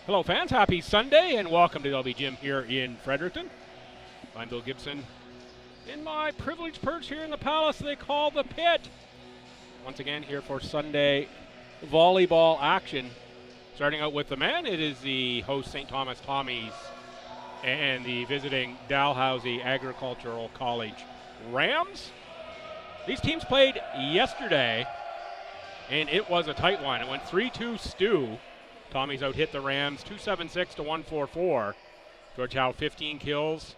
Hello fans, happy Sunday and welcome to LB Gym here in Fredericton. I'm Bill Gibson in my privileged perch here in the palace they call the Pit. Once again here for Sunday volleyball action. Starting out with the men, it is the host St. Thomas Tommies and the visiting Dalhousie Agricultural College Rams. These teams played yesterday and it was a tight one. It went 3-2 STU. Tommies out hit the Rams 276 to 144. George Howe 15 kills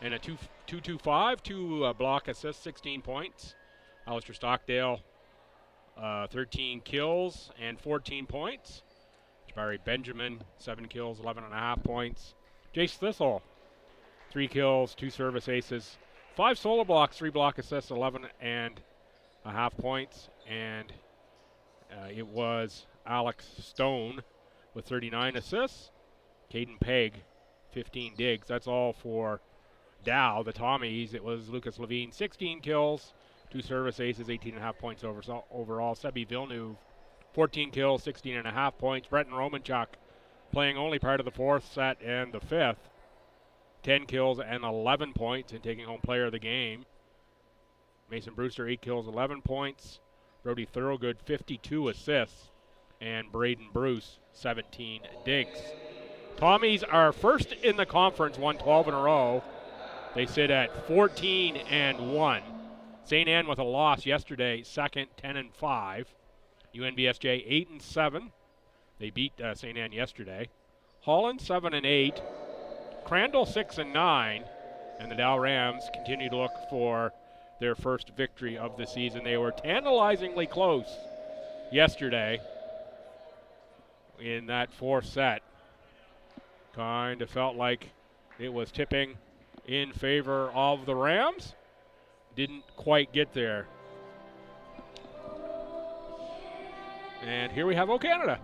and a 2-2-5, two block assists, 16 points. Alistair Stockdale 13 kills and 14 points. Jabari Benjamin 7 kills, 11.5 points. Jace Thistle 3 kills, 2 service aces, 5 solo blocks, 3 block assists, 11.5 points. And it was Alex Stone with 39 assists. Caden Pegg, 15 digs. That's all for Dow, the Tommies. It was Lucas Levine, 16 kills, 2 service aces, 18.5 points overall. Sebi Villeneuve, 14 kills, 16.5 points. Brenton Romanchuk playing only part of the fourth set and the fifth. 10 kills and 11 points and taking home player of the game. Mason Brewster, 8 kills, 11 points. Brody Thorogood, 52 assists. And Braden Bruce, 17 digs. Tommies are first in the conference, won 12 in a row. They sit at 14-1. St. Anne with a loss yesterday, second, 10-5. UNBSJ 8-7. They beat St. Anne yesterday. Holland 7-8. Crandall 6-9. And the Dow Rams continue to look for their first victory of the season. They were tantalizingly close yesterday in that fourth set. Kind of felt like it was tipping in favor of the Rams. Didn't quite get there. And here we have O Canada.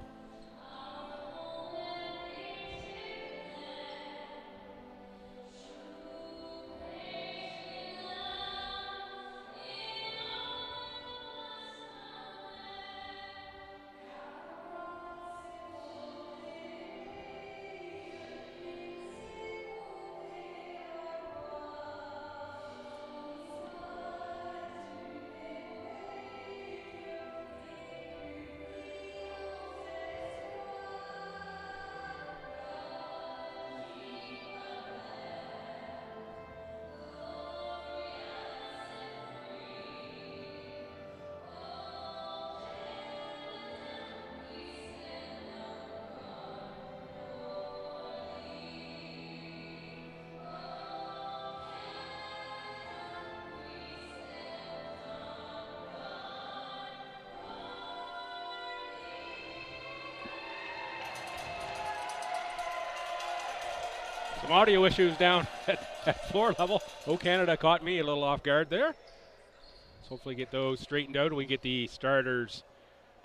Some audio issues down at floor level. O Canada caught me a little off guard there. Let's hopefully get those straightened out and we get the starters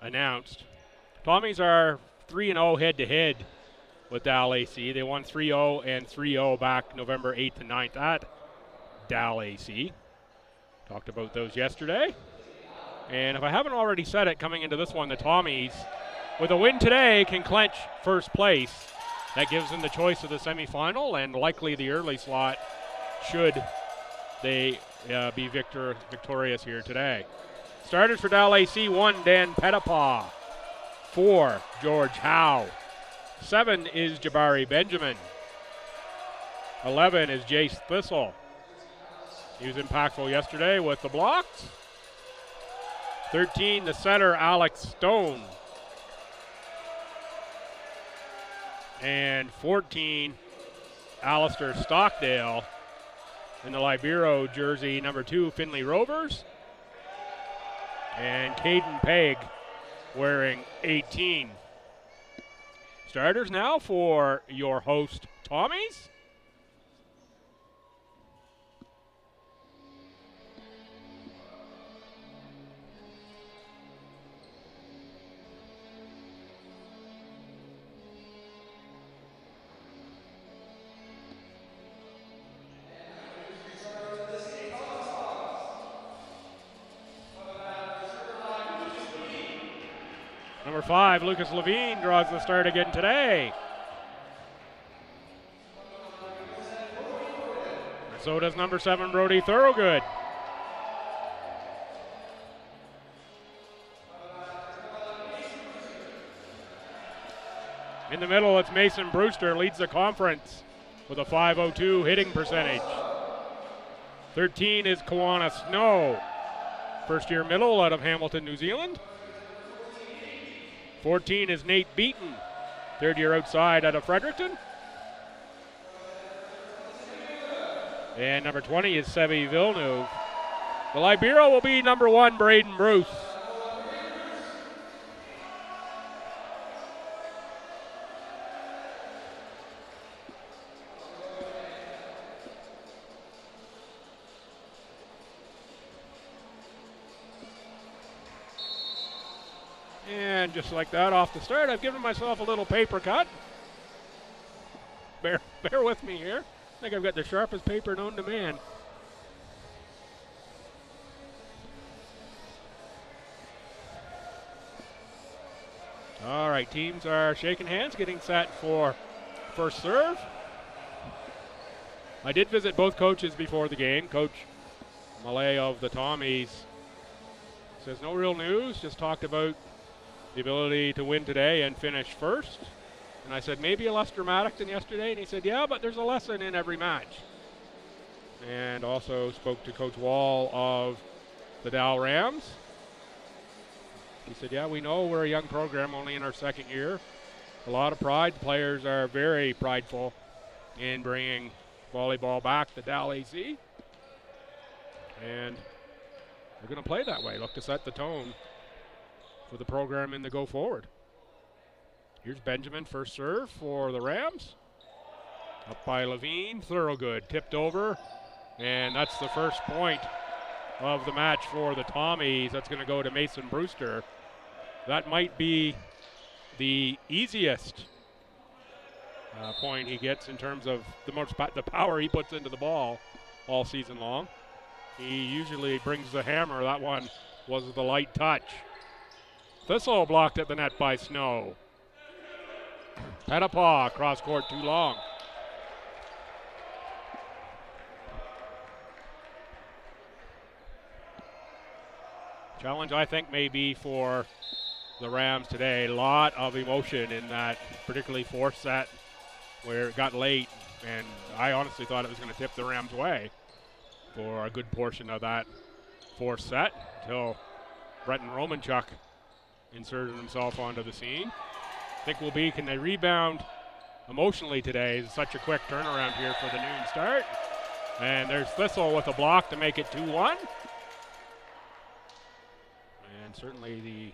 announced. Tommies are 3-0 head-to-head with Dal AC. They won 3-0 and 3-0 back November 8th and 9th at Dal AC. Talked about those yesterday. And if I haven't already said it, coming into this one, the Tommies, with a win today, can clinch first place. That gives them the choice of the semifinal and likely the early slot should they be victorious here today. Starters for Dal AC: 1, Dan Pettipaw. 4, George Howe. 7 is Jabari Benjamin. 11 is Jace Thistle. He was impactful yesterday with the blocks. 13, the center, Alex Stone. And 14, Alistair Stockdale. In the Libero jersey, number 2, Finley Rovers. And Caden Pegg wearing 18. Starters now for your host, Tommies. Number 5, Lucas Levine, draws the start again today. So does number 7, Brody Thorogood. In the middle, it's Mason Brewster, leads the conference with a .502 hitting percentage. 13 is Kawana Snow, first-year middle out of Hamilton, New Zealand. 14 is Nate Beaton, third-year outside out of Fredericton. And number 20 is Sevi Villeneuve. The Libero will be number 1, Braden Bruce. And just like that off the start, I've given myself a little paper cut. Bear with me here. I think I've got the sharpest paper known to man. All right, teams are shaking hands, getting set for first serve. I did visit both coaches before the game. Coach Malay of the Tommies says no real news, just talked about the ability to win today and finish first. And I said, maybe a less dramatic than yesterday. And he said, yeah, but there's a lesson in every match. And also spoke to Coach Wall of the Dow Rams. He said, yeah, we know we're a young program, only in our second year. A lot of pride. The players are very prideful in bringing volleyball back to Dow AC. And we're going to play that way. Look to set the tone for the program in the go forward. Here's Benjamin, first serve for the Rams. Up by Levine, Thorogood, tipped over, and that's the first point of the match for the Tommies. That's going to go to Mason Brewster. That might be the easiest point he gets in terms of the power he puts into the ball all season long. He usually brings the hammer. That one was the light touch. Thistle blocked at the net by Snow. Pettipaw, cross court too long. Challenge, I think, may be for the Rams today. A lot of emotion in that, particularly fourth set, where it got late, and I honestly thought it was going to tip the Rams' way for a good portion of that fourth set until Breton Romanchuk inserted himself onto the scene. I think will be, can they rebound emotionally today? It's such a quick turnaround here for the noon start. And there's Thistle with a block to make it 2-1. And certainly the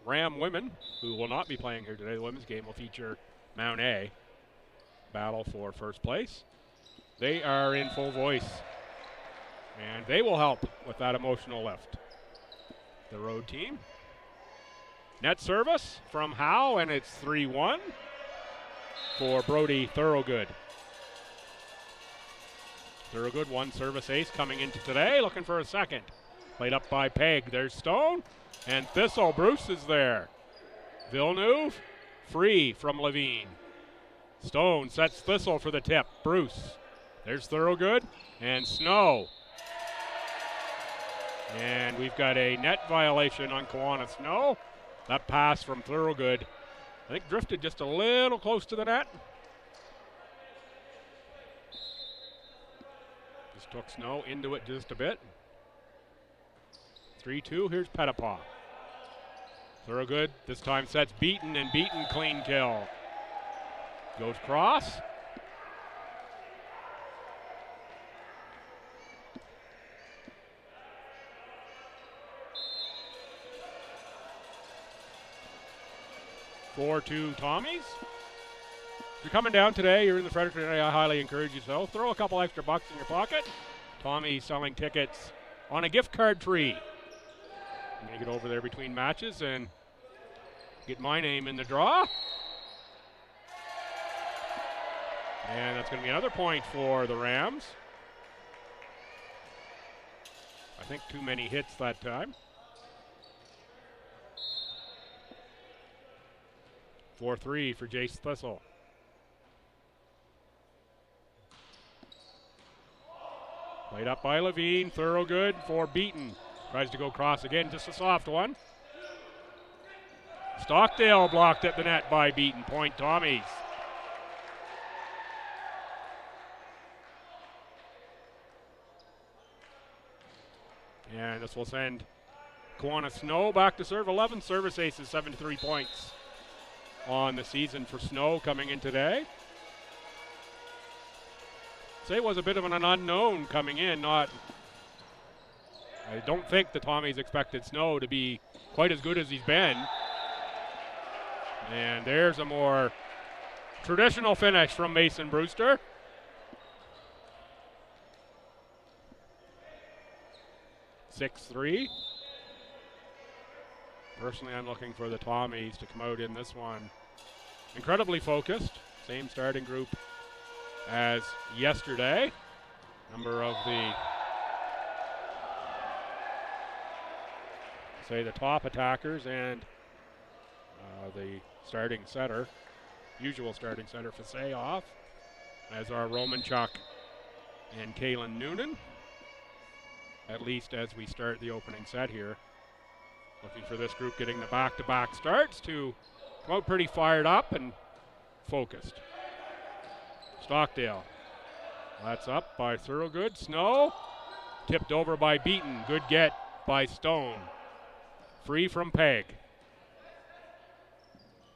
Ram women, who will not be playing here today, the women's game will feature Mount A. Battle for first place. They are in full voice. And they will help with that emotional lift. The road team. Net service from Howe, and it's 3-1 for Brody Thorogood. Thorogood, one service ace coming into today, looking for a second. Played up by Peg. There's Stone, and Thistle. Bruce is there. Villeneuve, free from Levine. Stone sets Thistle for the tip. Bruce. There's Thorogood, and Snow. And we've got a net violation on Kawana Snow. That pass from Thorogood, I think, drifted just a little close to the net. Just took Snow into it just a bit. 3-2, here's Pettipaw. Thorogood this time sets Beaton, and Beaton clean kill. Goes cross. For two Tommies. If you're coming down today, you're in the Fredericton area, I highly encourage you so. Throw a couple extra bucks in your pocket. Tommy selling tickets on a gift card tree. I'm going to get over there between matches and get my name in the draw. And that's going to be another point for the Rams. I think too many hits that time. 4-3 for Jace Thistle. Laid up by Levine. Thorogood for Beaton. Tries to go cross again, just a soft one. Stockdale blocked at the net by Beaton. Point Tommies. And this will send Kiwanis Snow back to serve. 11 service aces, 73 points on the season for Snow coming in today. Say it was a bit of an unknown coming in. I don't think the Tommies expected Snow to be quite as good as he's been. And there's a more traditional finish from Mason Brewster. (6-3). Personally, I'm looking for the Tommies to come out in this one. Incredibly focused. Same starting group as yesterday. Number of the top attackers and the starting setter, usual starting setter Fasay off, as are Romanchuk and Kalen Noonan, at least as we start the opening set here. Looking for this group getting the back-to-back starts to come out pretty fired up and focused. Stockdale. That's up by Thorogood. Snow. Tipped over by Beaton. Good get by Stone. Free from Peg.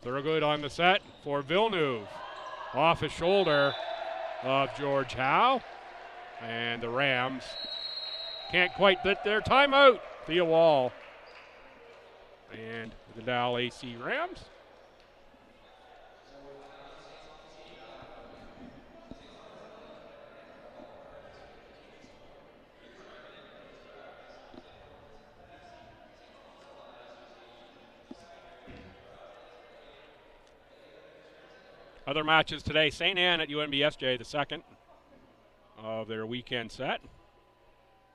Thorogood on the set for Villeneuve. Off his shoulder of George Howe. And the Rams can't quite get their timeout. Thea Wall and the Dow AC Rams. Other matches today, St. Anne at UNBSJ, the second of their weekend set.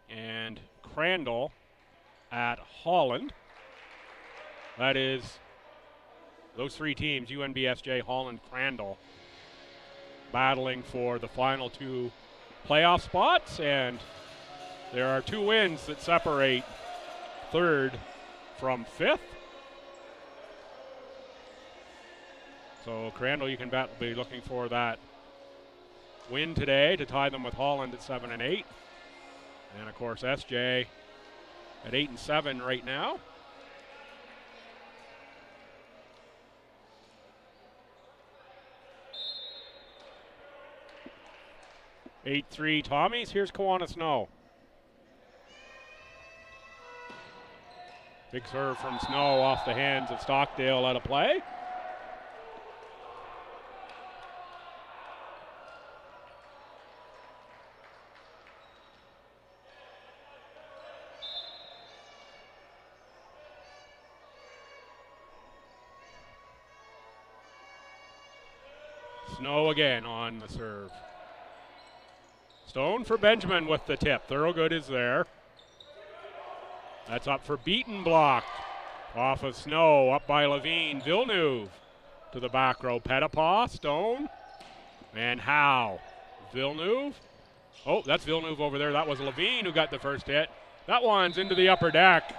And Crandall at Holland. That is those three teams, UNBSJ, Holland, Crandall, battling for the final two playoff spots. And there are two wins that separate third from fifth. So Crandall, you can bet, will be looking for that win today to tie them with Holland at 7 and 8. And of course, SJ at 8 and 7 right now. (8-3) Tommies. Here's Kiwanis Snow. Big serve from Snow off the hands of Stockdale out of play. Snow again on the serve. Stone for Benjamin with the tip. Thorogood is there. That's up for Beaton, blocked. Off of Snow, up by Levine. Villeneuve to the back row. Pettipaw, Stone, and Howe. Villeneuve. Oh, that's Villeneuve over there. That was Levine who got the first hit. That one's into the upper deck.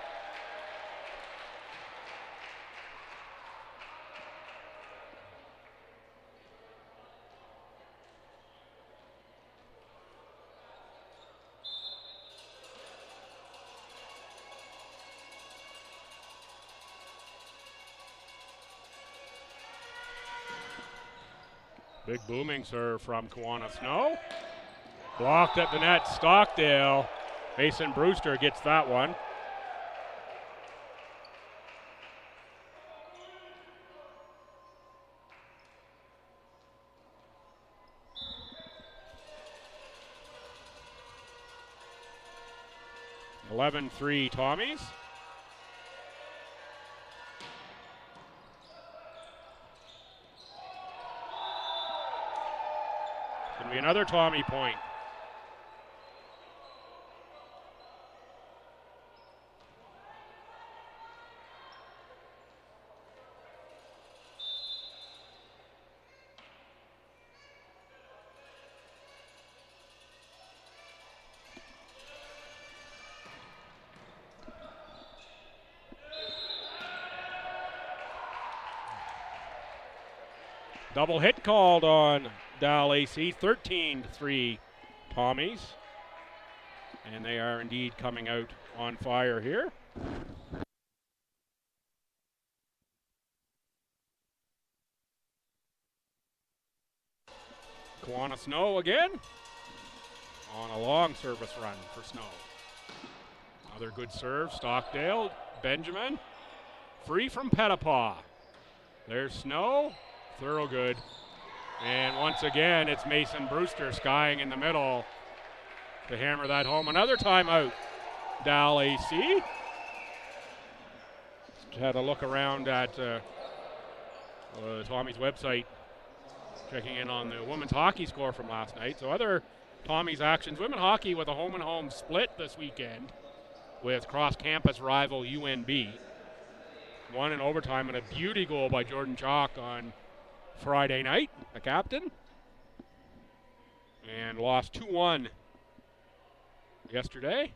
Big booming serve from Kiwanis Snow. Blocked at the net, Stockdale. Mason Brewster gets that one. (11-3) Tommies. Going to be another Tommy point. Double hit called on Dal AC, 13-3 Tommies. And they are indeed coming out on fire here. Kiwanis Snow again on a long service run for Snow. Another good serve, Stockdale, Benjamin, free from Petapaw. There's Snow, Thorogood, and once again it's Mason Brewster skying in the middle to hammer that home. Another timeout, Dal AC. Just had a look around at Tommy's website, checking in on the women's hockey score from last night. So other Tommy's actions, women hockey with a home and home split this weekend with cross-campus rival UNB. Won in overtime and a beauty goal by Jordan Chalk on Friday night, the captain. And lost 2-1 yesterday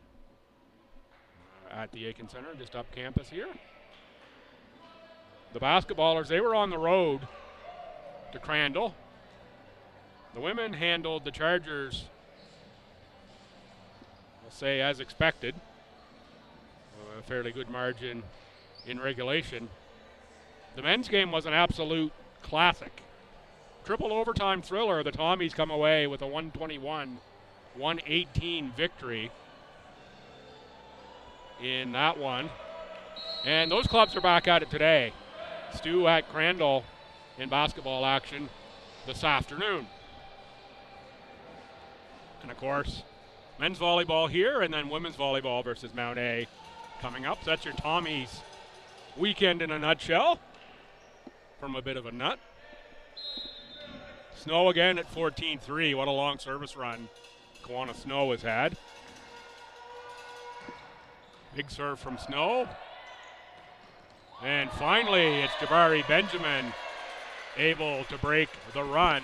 at the Aiken Center, just up campus here. The basketballers, they were on the road to Crandall. The women handled the Chargers, I'll say, as expected. A fairly good margin in regulation. The men's game was an absolute classic. Triple overtime thriller. The Tommies come away with a 121-118 victory in that one. And those clubs are back at it today. STU at Crandall in basketball action this afternoon. And of course, men's volleyball here, and then women's volleyball versus Mount A coming up. So that's your Tommies weekend in a nutshell from a bit of a nut. Snow again at 14-3. What a long service run Kiwanis Snow has had. Big serve from Snow. And finally, it's Jabari Benjamin able to break the run.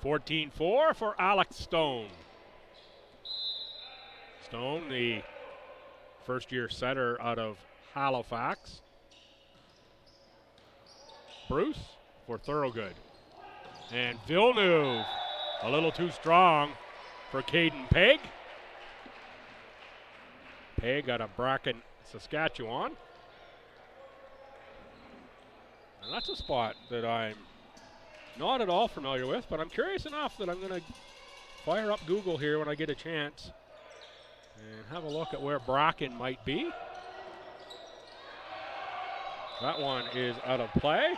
14-4 for Alex Stone. Stone, the first-year setter out of Halifax. Bruce for Thorogood. And Villeneuve, a little too strong for Caden Pegg. Pegg out of Bracken, Saskatchewan. And that's a spot that I'm not at all familiar with, but I'm curious enough that I'm going to fire up Google here when I get a chance and have a look at where Bracken might be. That one is out of play.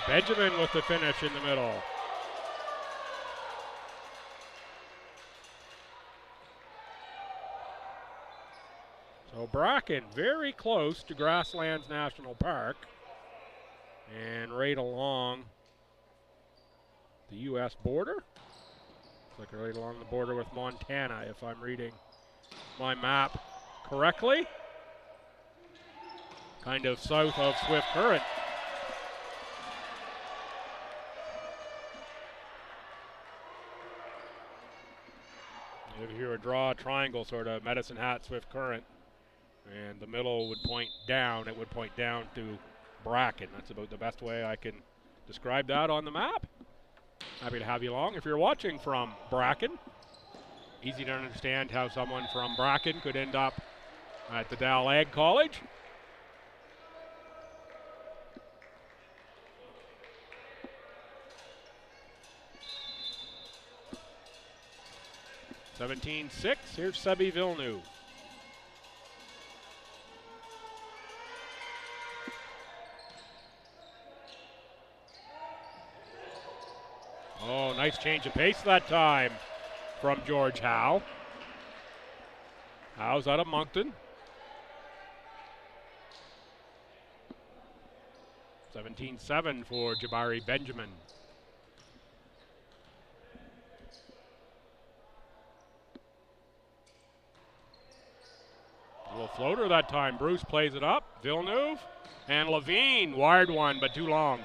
Benjamin with the finish in the middle. So Bracken very close to Grasslands National Park and right along the U.S. border. Looks like right along the border with Montana, if I'm reading my map correctly. Kind of south of Swift Current. If you were to draw a triangle, sort of Medicine Hat, Swift Current, and the middle would point down, it would point down to Bracken. That's about the best way I can describe that on the map. Happy to have you along if you're watching from Bracken. Easy to understand how someone from Bracken could end up at the Dal Ag College. (17-6). Here's Sebi Villeneuve. Oh, nice change of pace that time from George Howe. Howe's out of Moncton. 17-7 for Jabari Benjamin. No floater that time. Bruce plays it up. Villeneuve and Levine. Wired one, but too long.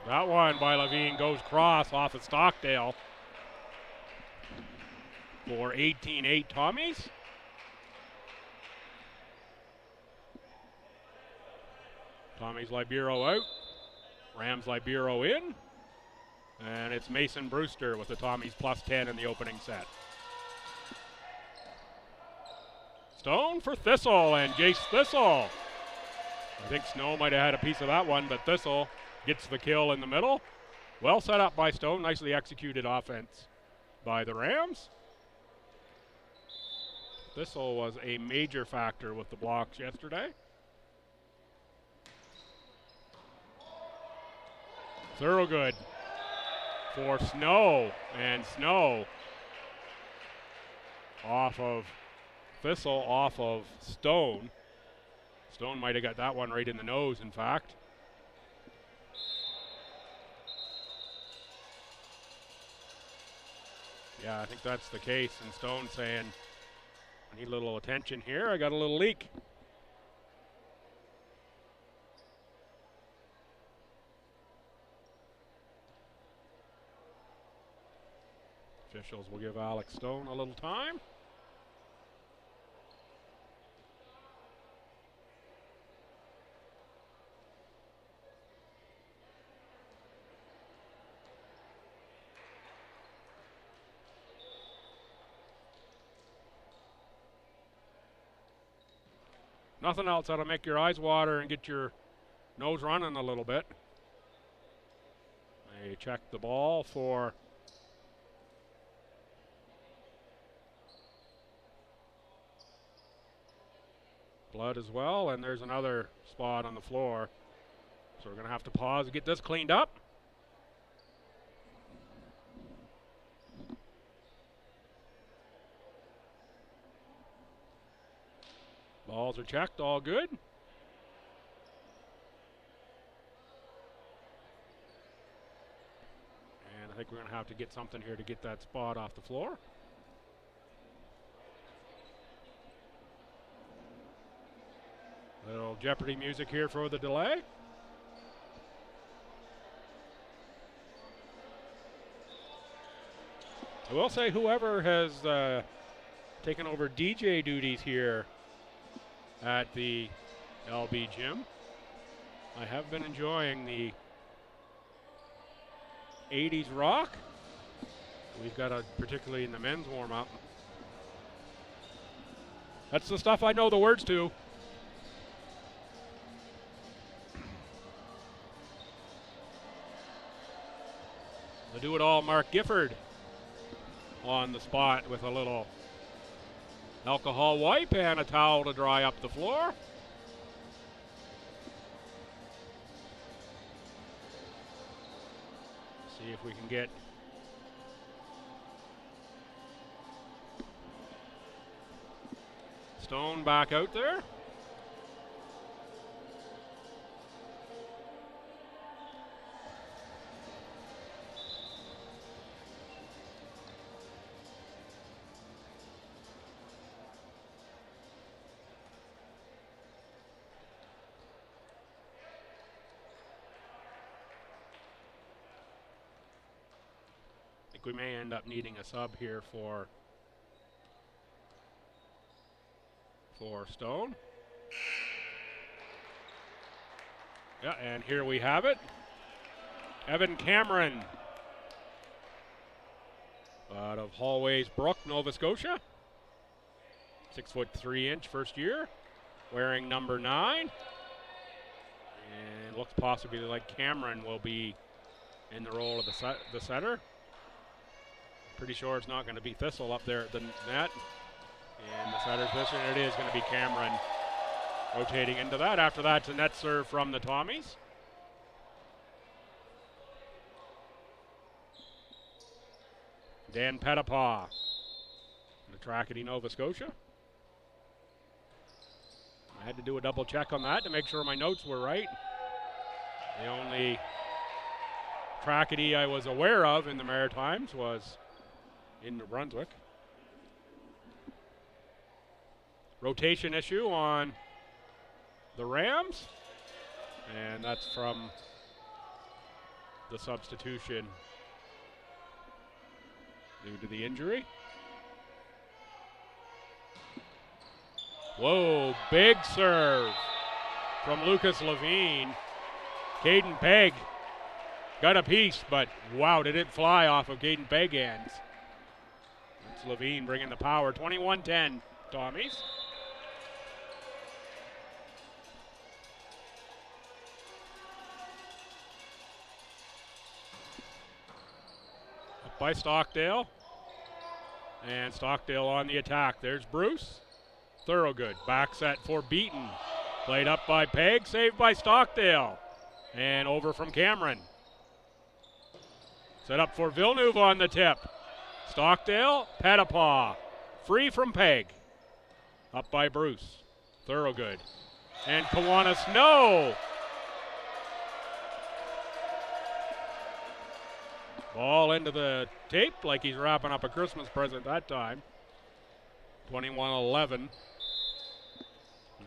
That one by Levine goes cross off of Stockdale for 18-8 Tommies. Tommies Libero out. Rams Libero in. And it's Mason Brewster with the Tommies plus 10 in the opening set. Stone for Thistle and Jace Thistle. I think Snow might have had a piece of that one, but Thistle gets the kill in the middle. Well set up by Stone. Nicely executed offense by the Rams. Thistle was a major factor with the blocks yesterday. Thorogood for Snow, and Snow off of Thistle, off of Stone. Stone might have got that one right in the nose, in fact. Yeah, I think that's the case, and Stone saying, I need a little attention here, I got a little leak. Officials will give Alex Stone a little time. Nothing else that'll make your eyes water and get your nose running a little bit. They check the ball for blood as well, and there's another spot on the floor. So we're going to have to pause to get this cleaned up. Balls are checked, all good. And I think we're going to have to get something here to get that spot off the floor. Little Jeopardy music here for the delay. I will say whoever has taken over DJ duties here at the LB gym, I have been enjoying the 80s rock. We've got particularly in the men's warm-up. That's the stuff I know the words to. The do-it-all Mark Gifford on the spot with a little alcohol wipe and a towel to dry up the floor. See if we can get Stone back out there. We may end up needing a sub here for Stone. Yeah, and here we have it. Evan Cameron out of Hallways Brook, Nova Scotia. 6'3" first year, wearing number 9. And looks possibly like Cameron will be in the role of the setter. Pretty sure it's not going to be Thistle up there at the net. And the setter's position, it is going to be Cameron rotating into that. After that, it's a net serve from the Tommies. Dan Pettipaw, the Trackety, Nova Scotia. I had to do a double check on that to make sure my notes were right. The only Trackety I was aware of in the Maritimes was in New Brunswick. Rotation issue on the Rams, and that's from the substitution due to the injury. Whoa, big serve from Lucas Levine. Caden Pegg got a piece, but wow, did it fly off of Caden Pegg hands. That's Levine bringing the power. 21-10, Tommies. Up by Stockdale. And Stockdale on the attack. There's Bruce. Thorogood, back set for Beaton. Played up by Pegg, saved by Stockdale. And over from Cameron. Set up for Villeneuve on the tip. Stockdale, Pettipaw. Free from Pegg. Up by Bruce. Thorogood. And Kiwanis, no! Ball into the tape like he's wrapping up a Christmas present that time. 21-11.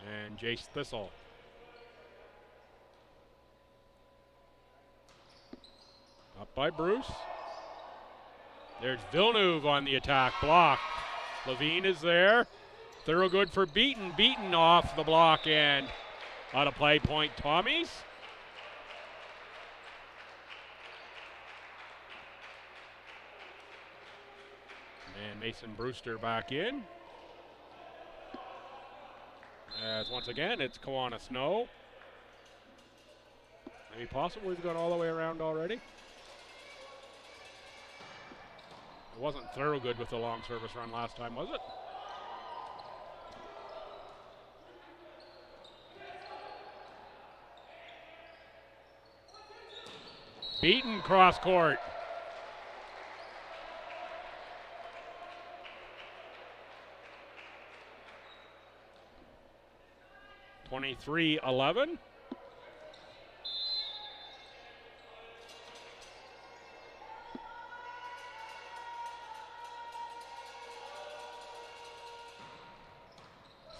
And Jace Thistle. Up by Bruce. There's Villeneuve on the attack, blocked. Levine is there. Thorogood for Beaton. Beaton off the block and out of play, point Tommies. And Mason Brewster back in. As once again, it's Kiwanis, no. Maybe possible we've gone all the way around already. It wasn't Thorogood with the long service run last time, was it? Beaton cross court. (23-11).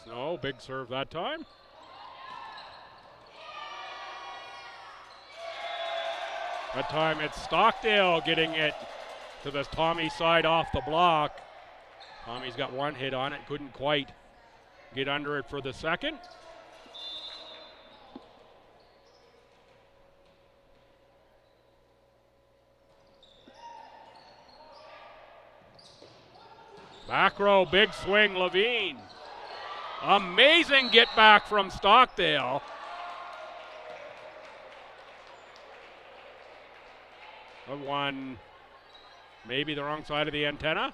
Snow, big serve that time. That time it's Stockdale getting it to the Tommy side off the block. Tommy's got one hit on it, couldn't quite get under it for the second. Back row, big swing, Levine. Amazing get back from Stockdale. One, maybe the wrong side of the antenna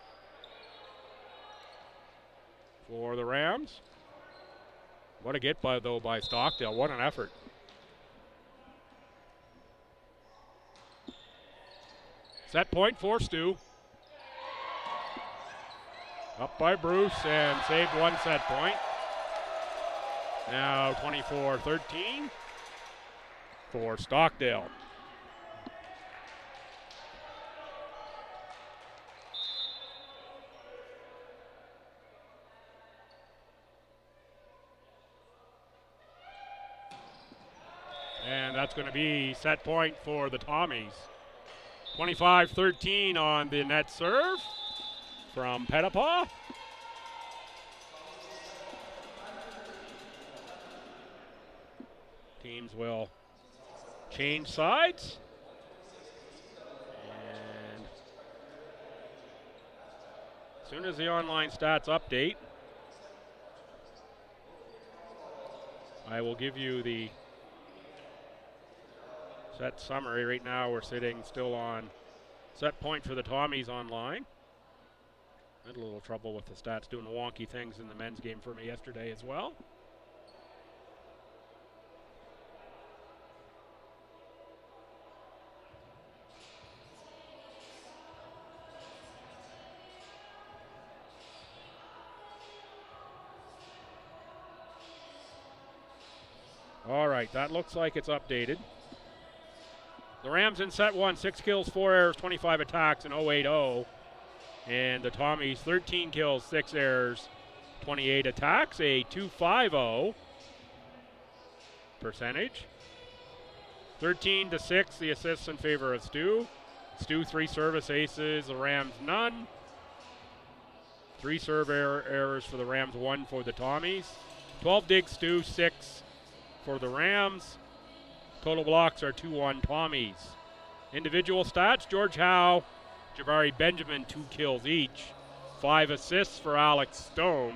for the Rams. What a get by though by Stockdale, what an effort. Set point for Stu. Up by Bruce and saved one set point. Now 24-13 for Stockdale. And that's going to be set point for the Tommies. 25-13 on the net serve from Pettipaw. Teams will change sides. And as soon as the online stats update, I will give you the set summary. Right now we're sitting still on set point for the Tommies online. Had a little trouble with the stats doing the wonky things in the men's game for me yesterday as well. All right, that looks like it's updated. The Rams in set one, 6 kills, 4 errors, 25 attacks, and 0-8-0. And the Tommies, 13 kills, 6 errors, 28 attacks, a 2.50 percentage. 13-6, the assists in favor of STU. STU 3 service aces, the Rams none. 3 serve errors for the Rams, 1 for the Tommies. 12 digs STU, 6 for the Rams. Total blocks are 2-1 Tommies. Individual stats, George Howe, Jabari Benjamin, 2 kills each. 5 assists for Alex Stone.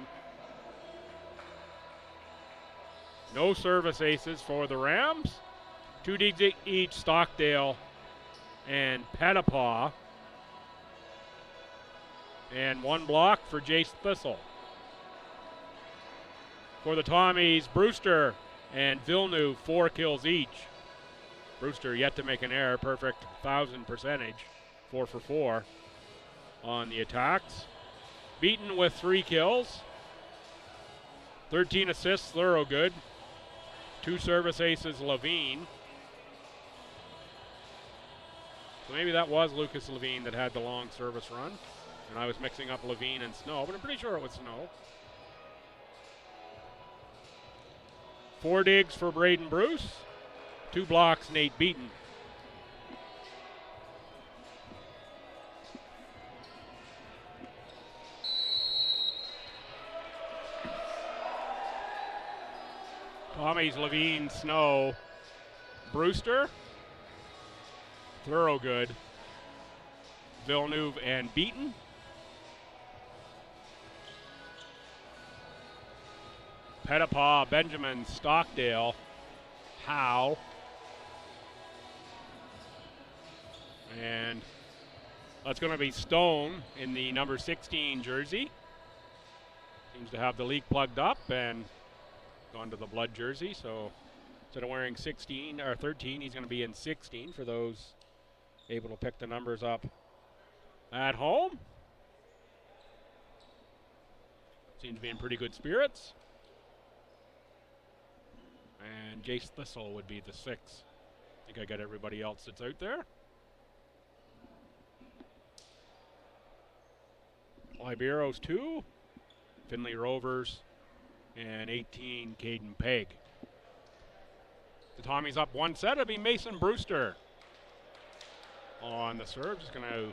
No service aces for the Rams. 2 digs each, Stockdale and Pettipaw. And 1 block for Jace Thistle. For the Tommies, Brewster and Villeneuve, 4 kills each. Brewster yet to make an error, perfect 1,000 percentage, 4 for 4 on the attacks. Beaton with 3 kills, 13 assists, Thorogood. 2 service aces, Levine. So maybe that was Lucas Levine that had the long service run. And I was mixing up Levine and Snow, but I'm pretty sure it was Snow. 4 digs for Braden Bruce. 2 blocks, Nate Beaton. Tommy's Levine, Snow, Brewster, Thorogood, Villeneuve, and Beaton. Pettipaw, Benjamin, Stockdale, Howe, and that's going to be Stone in the number 16 jersey. Seems to have the leak plugged up and gone to the blood jersey, so instead of wearing 16 or 13, he's going to be in 16 for those able to pick the numbers up at home. Seems to be in pretty good spirits. And Jace Thistle would be the 6. I think I got everybody else that's out there. Liberos 2, Finley Rovers, and 18 Caden Pegg. The Tommies up 1 set. It'll be Mason Brewster on the serve. Just going to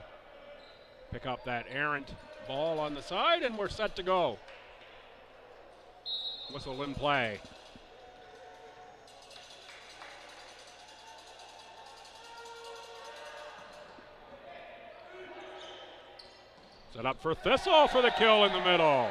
pick up that errant ball on the side, and we're set to go. Whistle in play. Set up for Thistle for the kill in the middle.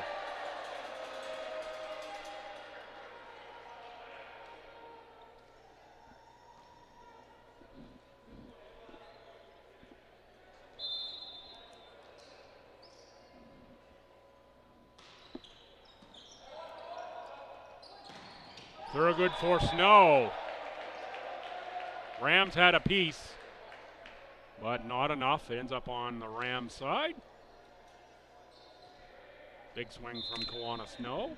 Thorogood for Snow. Rams had a piece, but not enough. It ends up on the Rams side. Big swing from Kawana Snow.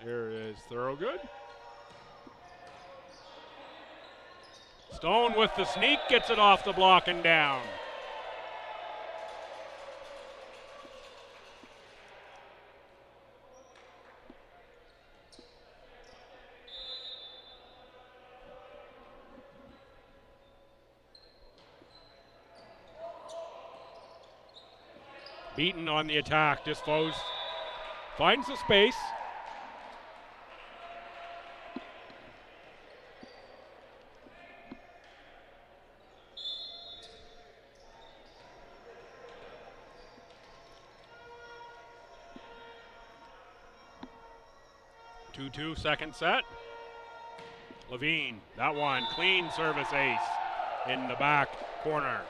Here is Thorogood. Stone with the sneak, gets it off the block and down. Beaton on the attack, Disfoes finds the space. Two, second set. Levine, that one, clean service ace in the back corner.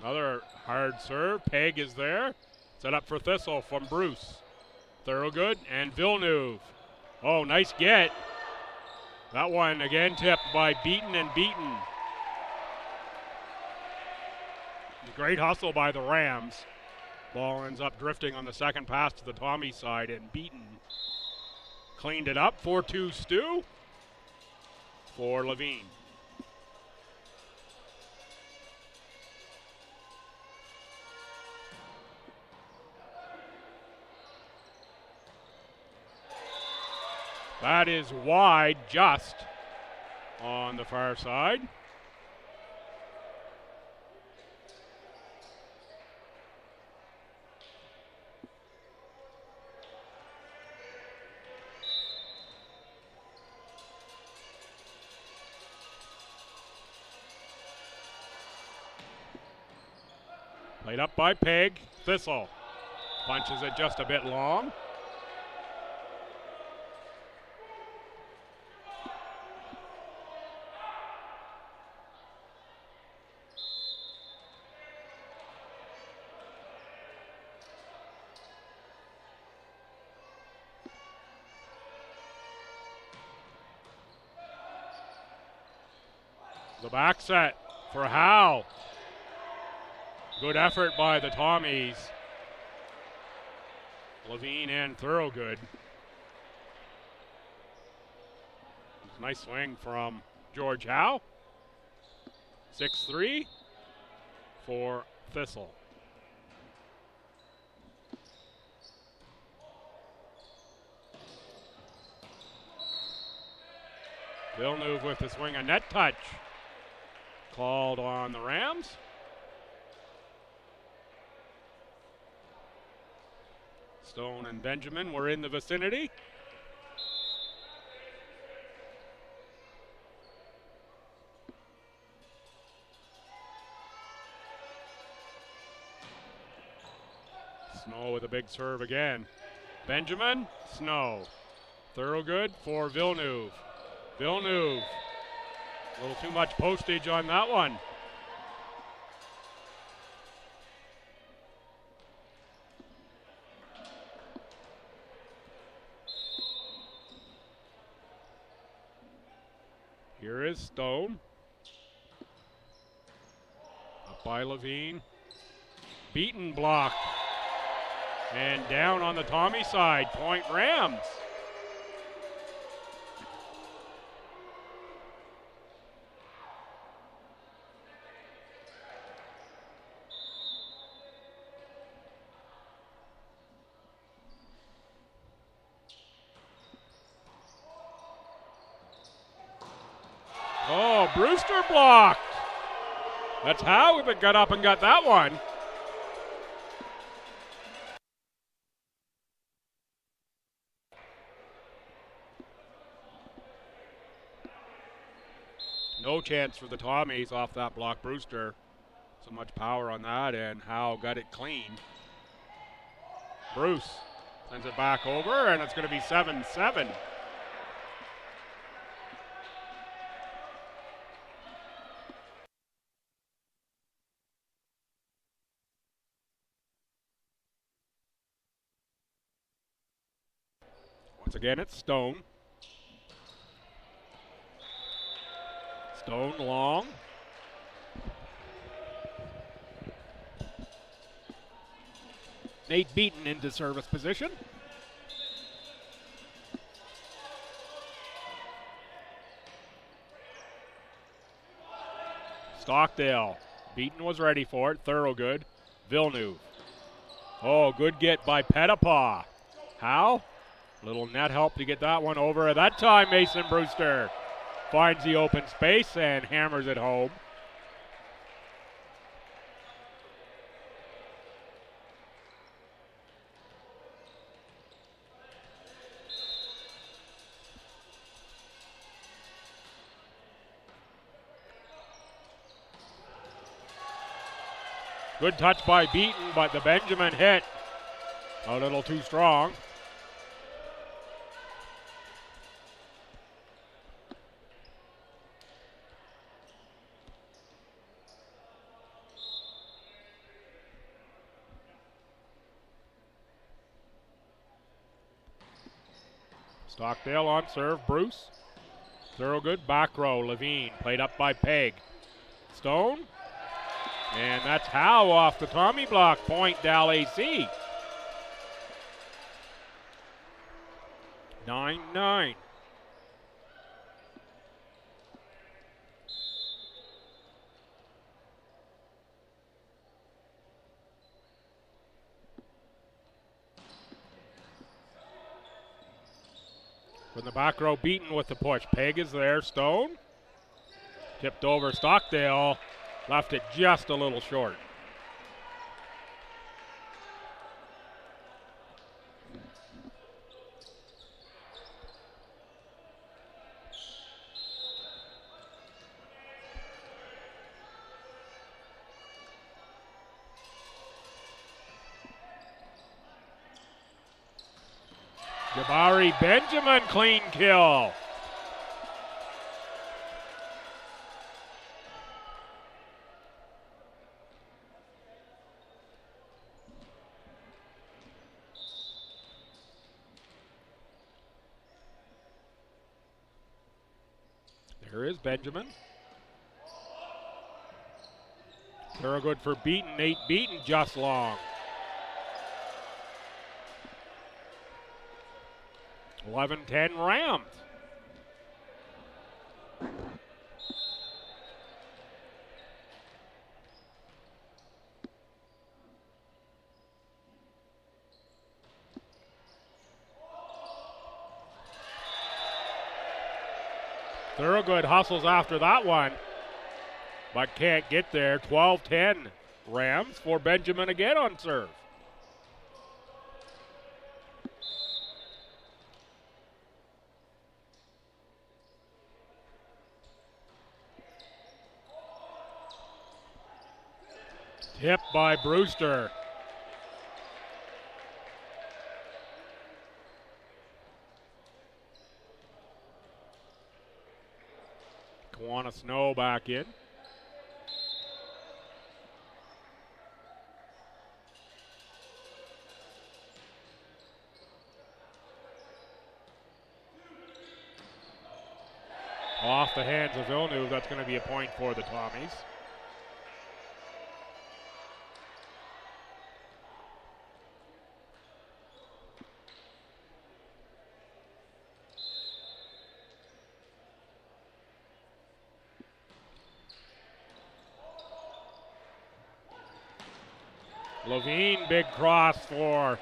Another hard serve. Pegg is there. Set up for Thistle from Bruce. Thorogood and Villeneuve. Oh, nice get. That one again tipped by Beaton and Beaton. Great hustle by the Rams. Ball ends up drifting on the second pass to the Tommy side, and Beaton cleaned it up. 4-2 STU for Levine. That is wide, just on the far side. Played up by Peg. Thistle punches it just a bit long. The back set for Howe. Good effort by the Tommies. Levine and Thorogood. Nice swing from George Howe. 6-3 for Thistle. Villeneuve with the swing, a net touch. Called on the Rams. Stone and Benjamin were in the vicinity. Snow with a big serve again. Benjamin, Snow. Thorogood for Villeneuve. Villeneuve. A little too much postage on that one. Here is Stone. Up by Levine. Beaten block. And down on the Tommy side. Point Rams. Oh, Brewster blocked. That's how we got up and got that one. No chance for the Tommies off that block. Brewster, so much power on that, and Howe got it clean. Bruce sends it back over, and it's going to be 7-7. Once again, it's Stone. Stone long. Nate Beaton into service position. Stockdale. Beaton was ready for it. Thorogood. Villeneuve. Oh, good get by Pettipaw. Howe. Little net help to get that one over. At that time, Mason Brewster finds the open space and hammers it home. Good touch by Beaton, but the Benjamin hit a little too strong. Stockdale on serve, Bruce. Thorogood, back row, Levine, played up by Peg. Stone, and that's Howe off the Tommy block, point Dal AC. 9-9. From the back row, Beaton with the push. Peg is there, Stone. Tipped over, Stockdale. Left it just a little short. Jabari Benjamin, clean kill. There is Benjamin. Thorogood for Beaton. Nate Beaton just long. 11-10 Rams. Thorogood hustles after that one, but can't get there. 12-10 Rams for Benjamin again on serve. Tipped by Brewster. Kiwanis Snow back in. Off the hands of Villeneuve, that's going to be a point for the Tommies. Levine, big cross for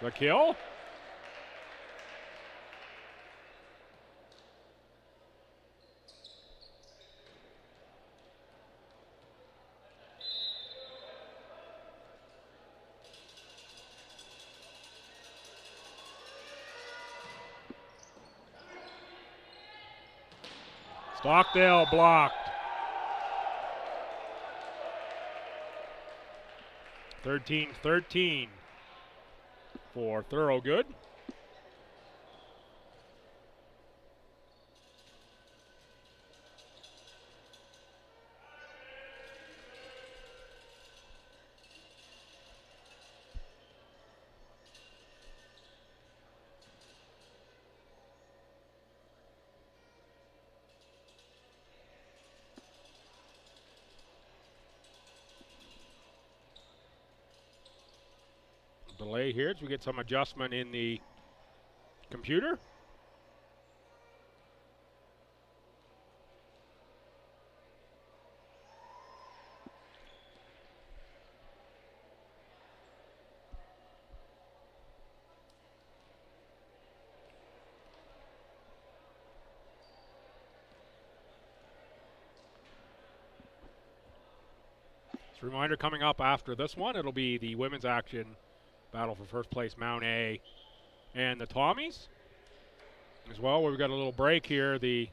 the kill. Stockdale blocked. 13-13 for Thorogood. Delay here as we get some adjustment in the computer. Just a reminder, coming up after this one, it'll be the women's action battle for first place, Mount A and the Tommies. As well, we've got a little break here. The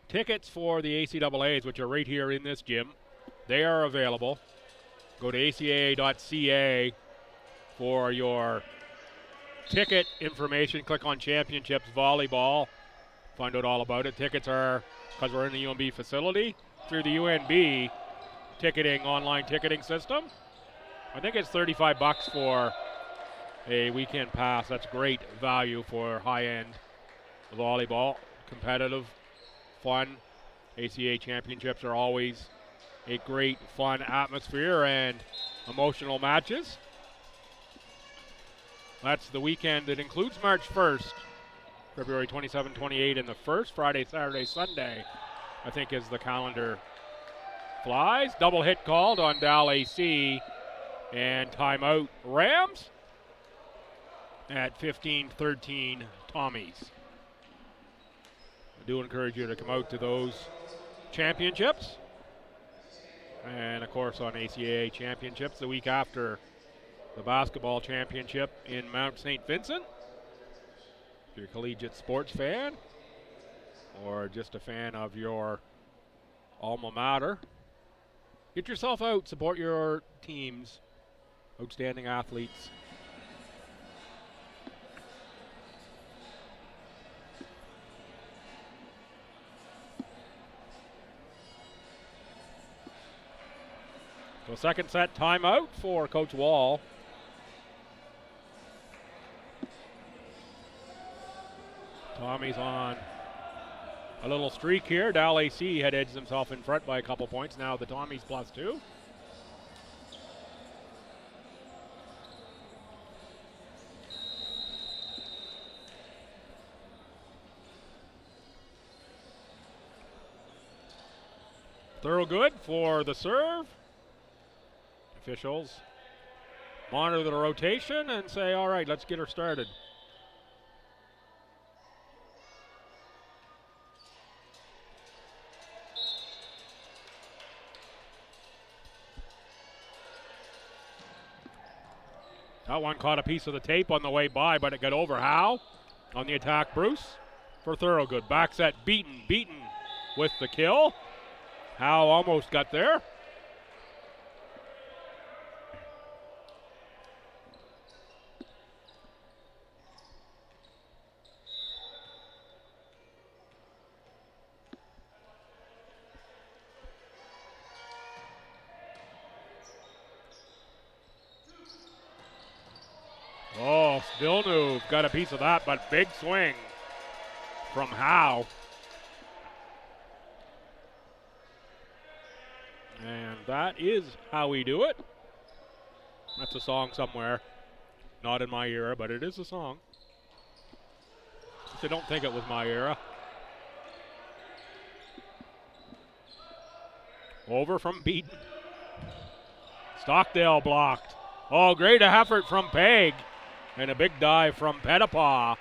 tickets for the ACAAs, which are right here in this gym, they are available. Go to acaa.ca for your ticket information. Click on Championships Volleyball. Find out all about it. Tickets are, because we're in the UNB facility, through the UNB ticketing, online ticketing system. I think it's $35 a weekend pass. That's great value for high-end volleyball. Competitive, fun. ACAA championships are always a great, fun atmosphere and emotional matches. That's the weekend that includes March 1st, February 27, 28, and the first Friday, Saturday, Sunday, I think, is the calendar flies. Double hit called on Dal AC, and timeout Rams at 15-13 Tommies. I do encourage you to come out to those championships. And of course on ACAA championships the week after the basketball championship in Mount St. Vincent. If you're a collegiate sports fan or just a fan of your alma mater, get yourself out, support your teams, outstanding athletes. So second set timeout for Coach Wall. Tommy's on a little streak here. Dal AC had edged himself in front by a couple points. Now the Tommies +2. Thorogood for the serve. Officials monitor the rotation and say, all right, let's get her started. That one caught a piece of the tape on the way by, but it got over. Howe on the attack, Bruce for Thorogood. Back set, beaten with the kill. Howe almost got there. Oh, Villeneuve got a piece of that, but big swing from Howe. And that is how we do it. That's a song somewhere. Not in my era, but it is a song. I don't think it was my era. Over from Beaton. Stockdale blocked. Oh, great effort from Peg. And a big dive from Pettipaw.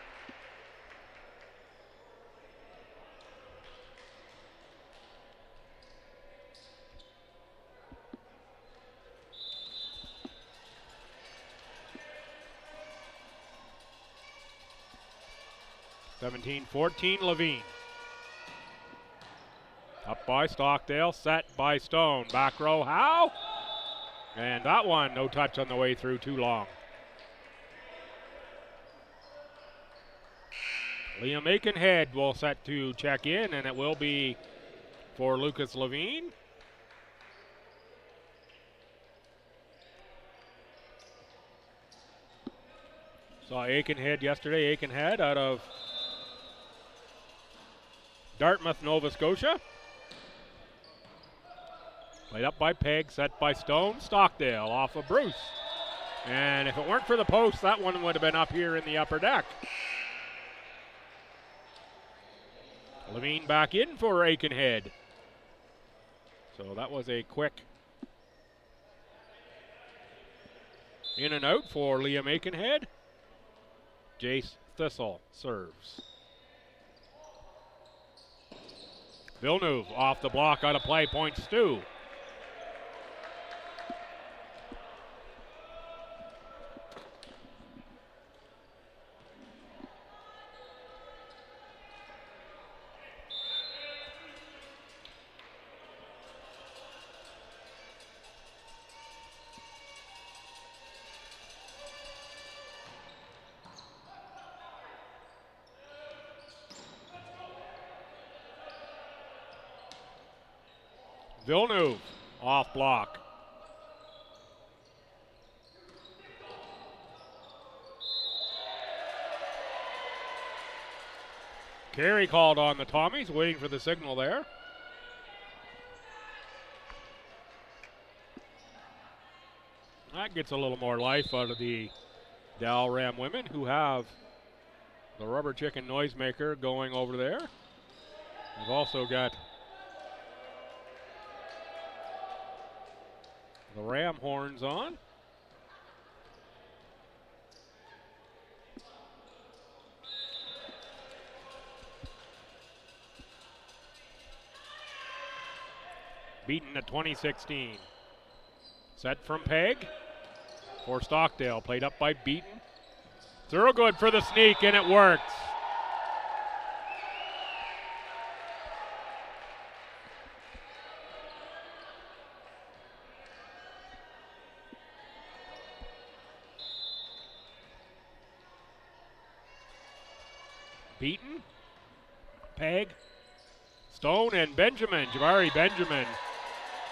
(17-14) Levine. Up by Stockdale, set by Stone. Back row, Howe. And that one, no touch on the way through, too long. Liam Aikenhead will set to check in, and it will be for Lucas Levine. Saw Aikenhead yesterday. Aikenhead out of Dartmouth, Nova Scotia. Played up by Peg, set by Stone. Stockdale off of Bruce. And if it weren't for the post, that one would have been up here in the upper deck. Levine back in for Aikenhead. So that was a quick in and out for Liam Aikenhead. Jace Thistle serves. Villeneuve off the block, out of play, point Stu. Villeneuve off block. Carey called on the Tommies, waiting for the signal there. That gets a little more life out of the Dal Ram women, who have the rubber chicken noisemaker going over there. We've also got the Ram horns on. Beaten at 2016. Set from Peg for Stockdale. Played up by Beaton. Thorogood for the sneak, and it works. Beaton, Peg, Stone, and Benjamin. Jabari Benjamin.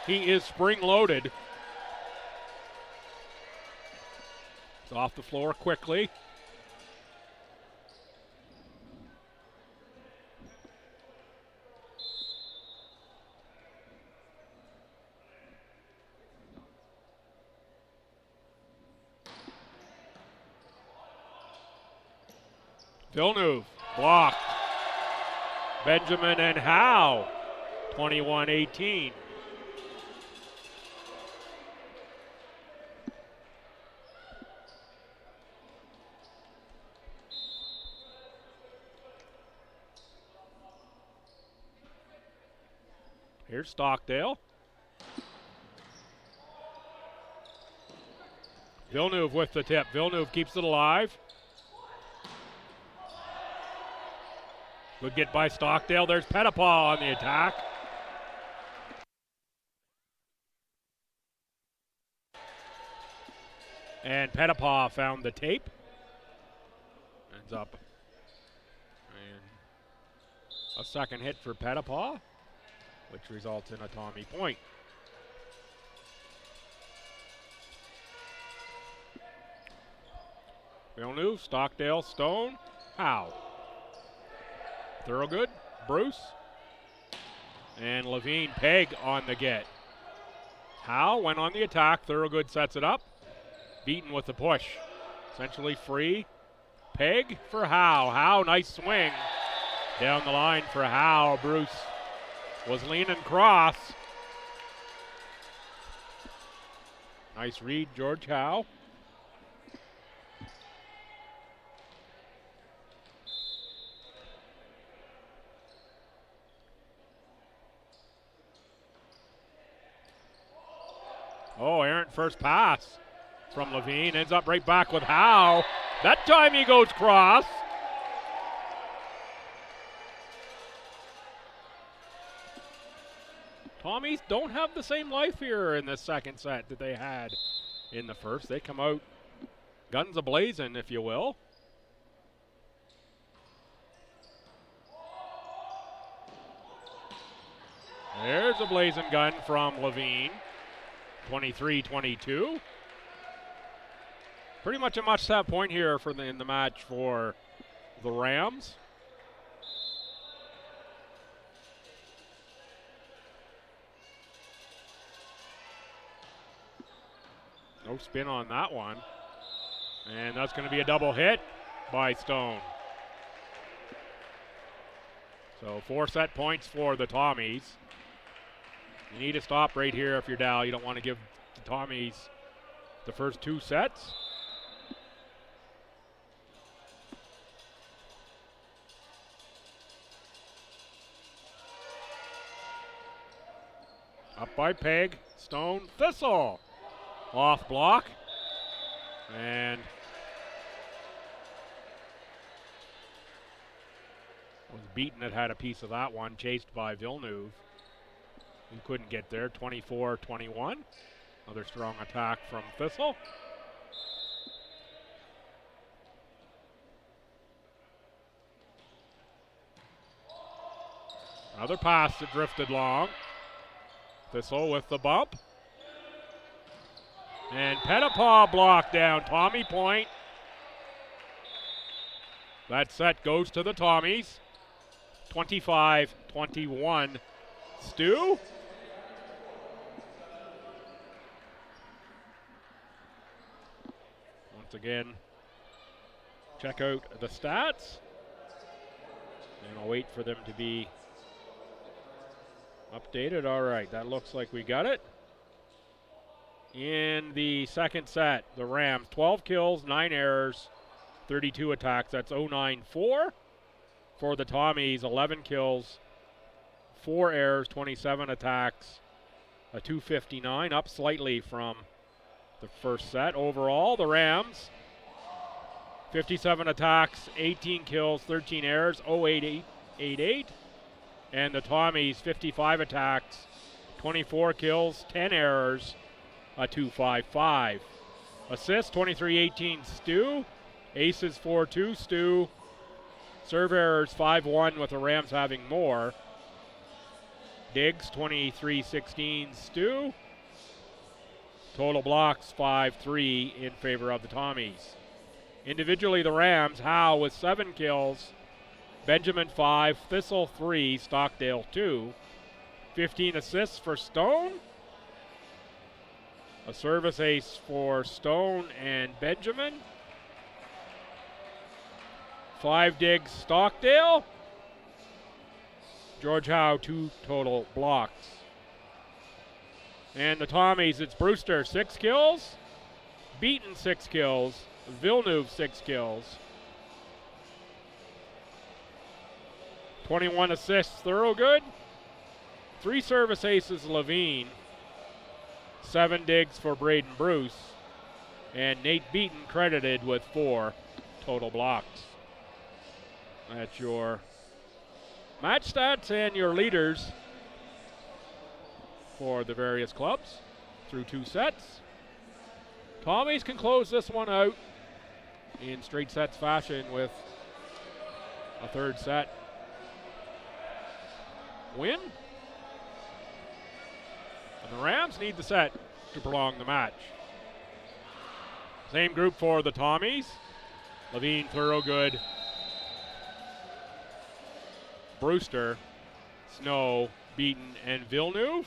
He is spring-loaded. It's off the floor quickly. Villeneuve blocked. Benjamin and Howe, 21-18. Here's Stockdale. Villeneuve with the tip. Villeneuve keeps it alive. Good get by Stockdale. There's Pettipaw on the attack. And Pettipaw found the tape. Ends up. And a second hit for Pettipaw, which results in a Tommy point. Villeneuve, Stockdale, Stone, Howe. Thorogood, Bruce, and Levine. Peg on the get. Howe went on the attack. Thorogood sets it up. Beaten with the push. Essentially free. Peg for Howe. Howe, nice swing. Down the line for Howe. Bruce was leaning cross. Nice read, George Howe. Oh, errant first pass from Levine. Ends up right back with Howe. That time he goes cross. Tommies don't have the same life here in the second set that they had in the first. They come out guns a-blazing, if you will. There's a blazing gun from Levine. 23-22. Pretty much a must-have point here for in the match for the Rams. No spin on that one. And that's going to be a double hit by Stone. So 4 set points for the Tommies. You need to stop right here if you're Dal. You don't want to give the Tommies the first 2 sets. Up by Peg, Stone, Thistle. Off block. And was Beaton that had a piece of that one, chased by Villeneuve. He couldn't get there. 24-21. Another strong attack from Thistle. Another pass that drifted long. Thistle with the bump. And Pettipaw blocked down. Tommy point. That set goes to the Tommies. 25-21. STU. Once again, check out the stats. And I'll wait for them to be updated. All right, that looks like we got it. In the second set, the Rams, 12 kills, 9 errors, 32 attacks. That's 094. For the Tommies, 11 kills, 4 errors, 27 attacks, a 259, up slightly from the first set. Overall, the Rams, 57 attacks, 18 kills, 13 errors, 088. And the Tommies, 55 attacks, 24 kills, 10 errors, a 255. Assists, 23-18 STU. Aces, 4-2 STU. Serve errors, 5-1 with the Rams having more. Digs, 23-16 STU. Total blocks, 5-3 in favor of the Tommies. Individually, the Rams, Howe with 7 kills, Benjamin 5, Thistle 3, Stockdale 2. 15 assists for Stone. A service ace for Stone and Benjamin. 5 digs Stockdale. George Howe, 2 total blocks. And the Tommies, it's Brewster, 6 kills. Beaton, 6 kills. Villeneuve, 6 kills. 21 assists, Thorogood. 3 service aces, Levine. 7 digs for Braden Bruce. And Nate Beaton credited with 4 total blocks. That's your match stats and your leaders for the various clubs through 2 sets. Tommies can close this one out in straight sets fashion with a 3rd set win. And the Rams need the set to prolong the match. Same group for the Tommies. Levine, Thorogood, Brewster, Snow, Beaton, and Villeneuve.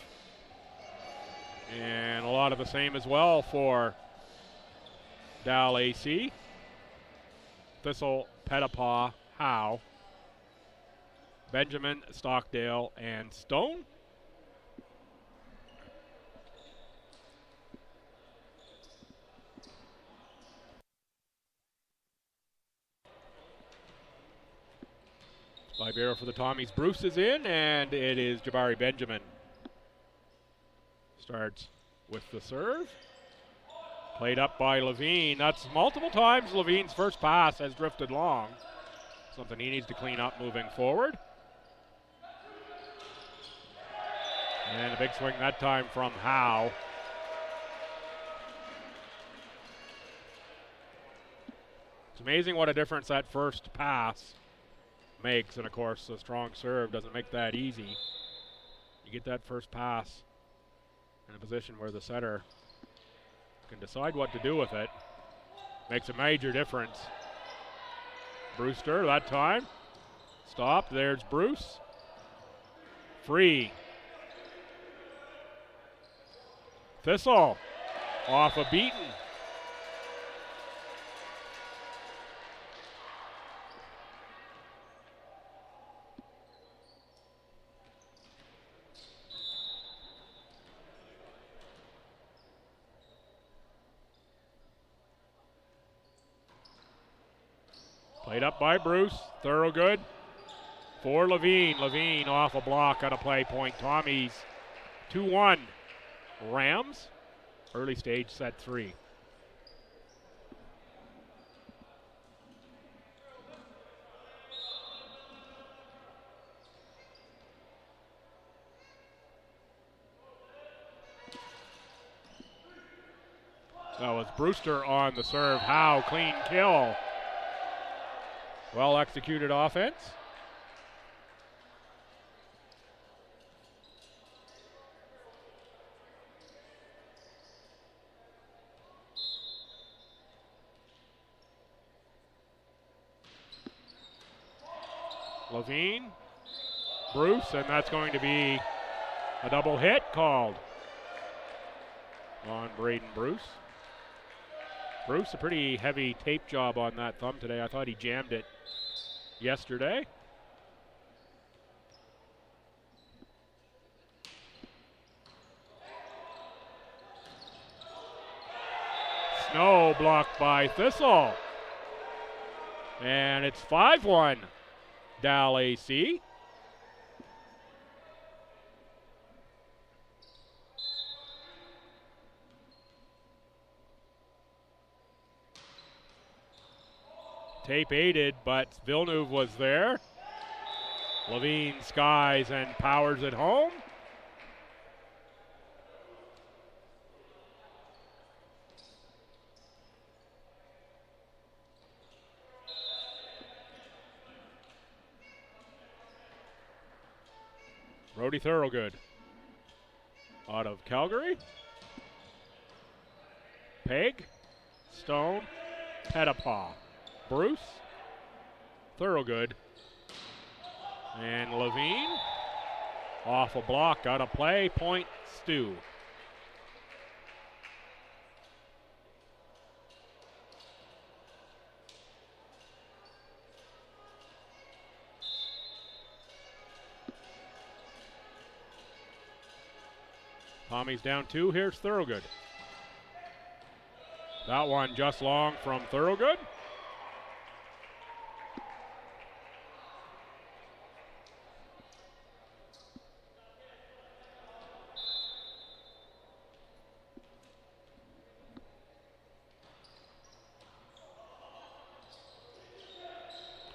And a lot of the same as well for Dal AC. Thistle, Pettipaw, Howe, Benjamin, Stockdale, and Stone. Libero for the Tommies. Bruce is in, and it is Jabari Benjamin. Starts with the serve. Played up by Levine. That's multiple times Levine's first pass has drifted long. Something he needs to clean up moving forward. And a big swing that time from Howe. It's amazing what a difference that first pass makes, and of course a strong serve doesn't make that easy. You get that first pass in a position where the setter can decide what to do with it. Makes a major difference. Brewster that time. Stopped. There's Bruce. Free. Thistle off a Beaton. Played up by Bruce. Thorogood for Levine. Levine off a block on a play point. Tommies 2-1. Rams, early stage set 3. So it's Brewster on the serve. Howe, clean kill. Well executed offense. Levine Bruce, and that's going to be a double hit called on Braden Bruce. Bruce, a pretty heavy tape job on that thumb today. I thought he jammed it yesterday. Snow blocked by Thistle. And it's 5-1 Dal AC. Tape aided, but Villeneuve was there. Levine skies and powers it home. Brody Thorogood out of Calgary. Peg, Stone, Pettipaw, Bruce, Thorogood, and Levine. Off a block, out of play, point STU. Tommy's down 2, here's Thorogood. That one just long from Thorogood.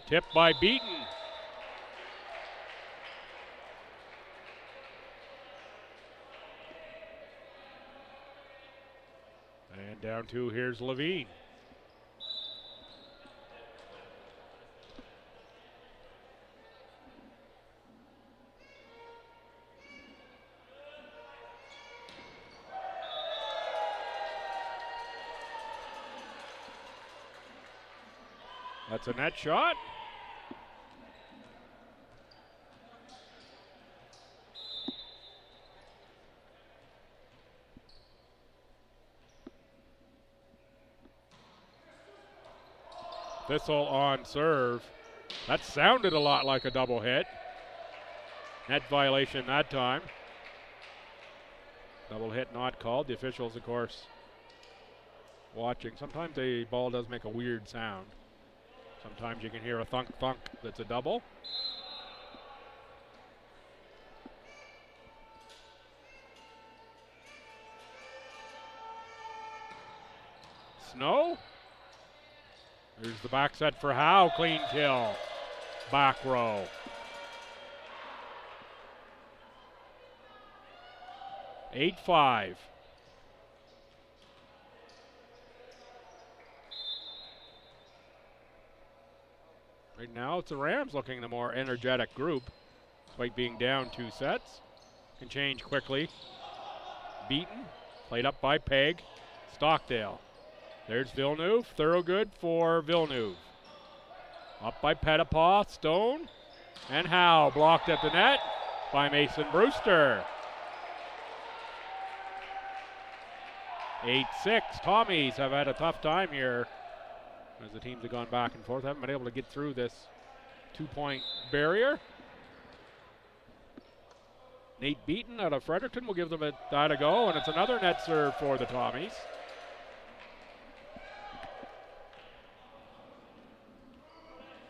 Tipped by Beaton. And down 2, here's Levine. That's a net shot. Thistle on serve. That sounded a lot like a double hit. Net violation that time. Double hit not called. The officials, of course, watching. Sometimes the ball does make a weird sound. Sometimes you can hear a thunk thunk that's a double. Snow. There's the back set for Howe. Clean kill. Back row. Eight 5. Right now it's the Rams looking the more energetic group, despite being down 2 sets. Can change quickly. Beaten, played up by Peg. Stockdale. There's Villeneuve, Thorogood for Villeneuve. Up by Pettipaw, Stone, and Howe. Blocked at the net by Mason Brewster. 8-6. Tommies have had a tough time here as the teams have gone back and forth. Haven't been able to get through this 2-point barrier. Nate Beaton out of Fredericton will give them that a go, and it's another net serve for the Tommies.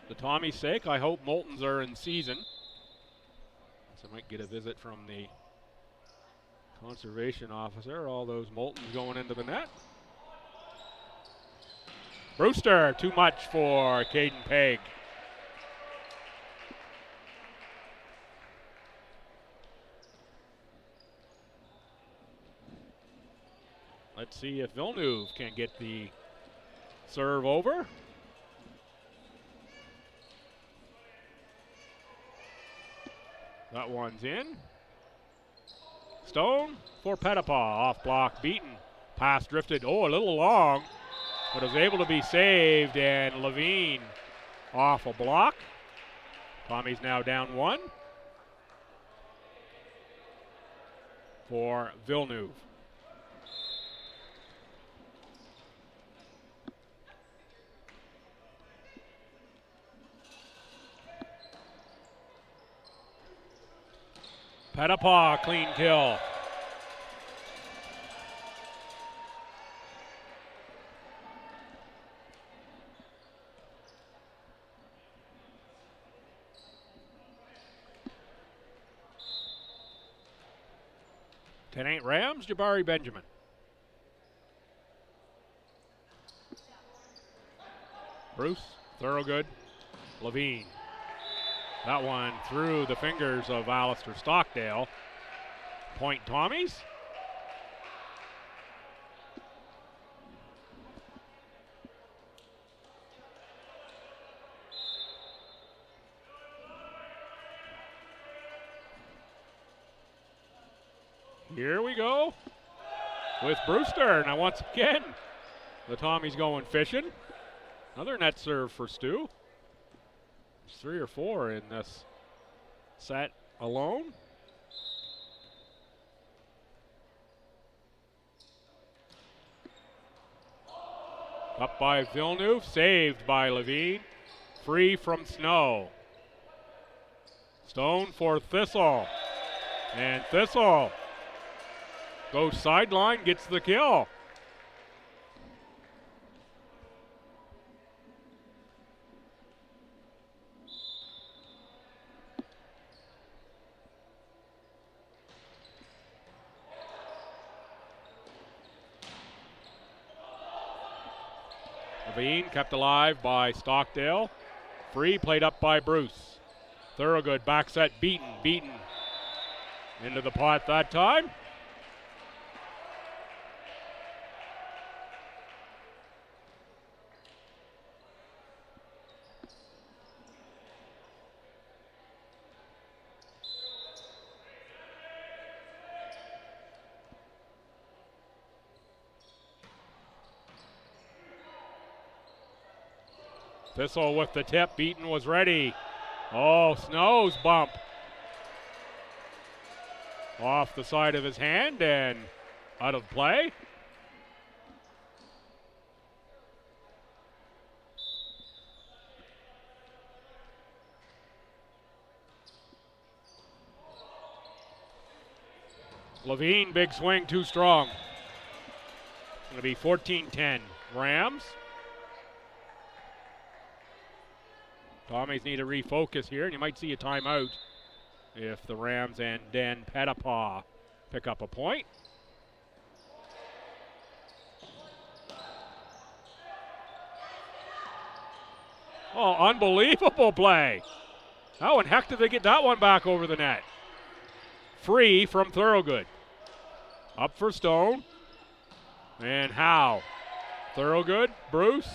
The Tommies' sake, I hope Moultons are in season. So I might get a visit from the conservation officer. All those Moultons going into the net. Brewster, too much for Caden Peg. Let's see if Villeneuve can get the serve over. That one's in. Stone for Pettipaw. Off block, Beaton. Pass drifted, a little long, but was able to be saved, and Levine off a block. Tommy's now down 1. for Villeneuve. Pettipaw, clean kill. Ten-8 Rams, Jabari Benjamin. Bruce, Thorogood, Levine. That one through the fingers of Alistair Stockdale. Point Tommies. Here we go with Brewster. Now once again, the Tommies going fishing. Another net serve for Stu. There's 3 or 4 in this set alone. Up by Villeneuve, saved by Levine. Free from Snow. Stone for Thistle. And Thistle goes sideline, gets the kill. Levine kept alive by Stockdale. Free, played up by Bruce. Thorogood, back set, beaten. Into the pot that time. Thistle with the tip, Beaton was ready. Oh, Snow's bump. Off the side of his hand and out of play. Levine, big swing, too strong. It's going to be 14-10 Rams. Tommies need to refocus here, and you might see a timeout if the Rams and Dan Pettipaw pick up a point. Oh, unbelievable play. How in heck did they get that one back over the net? Free from Thorogood. Up for Stone. And Howe. Thorogood, Bruce,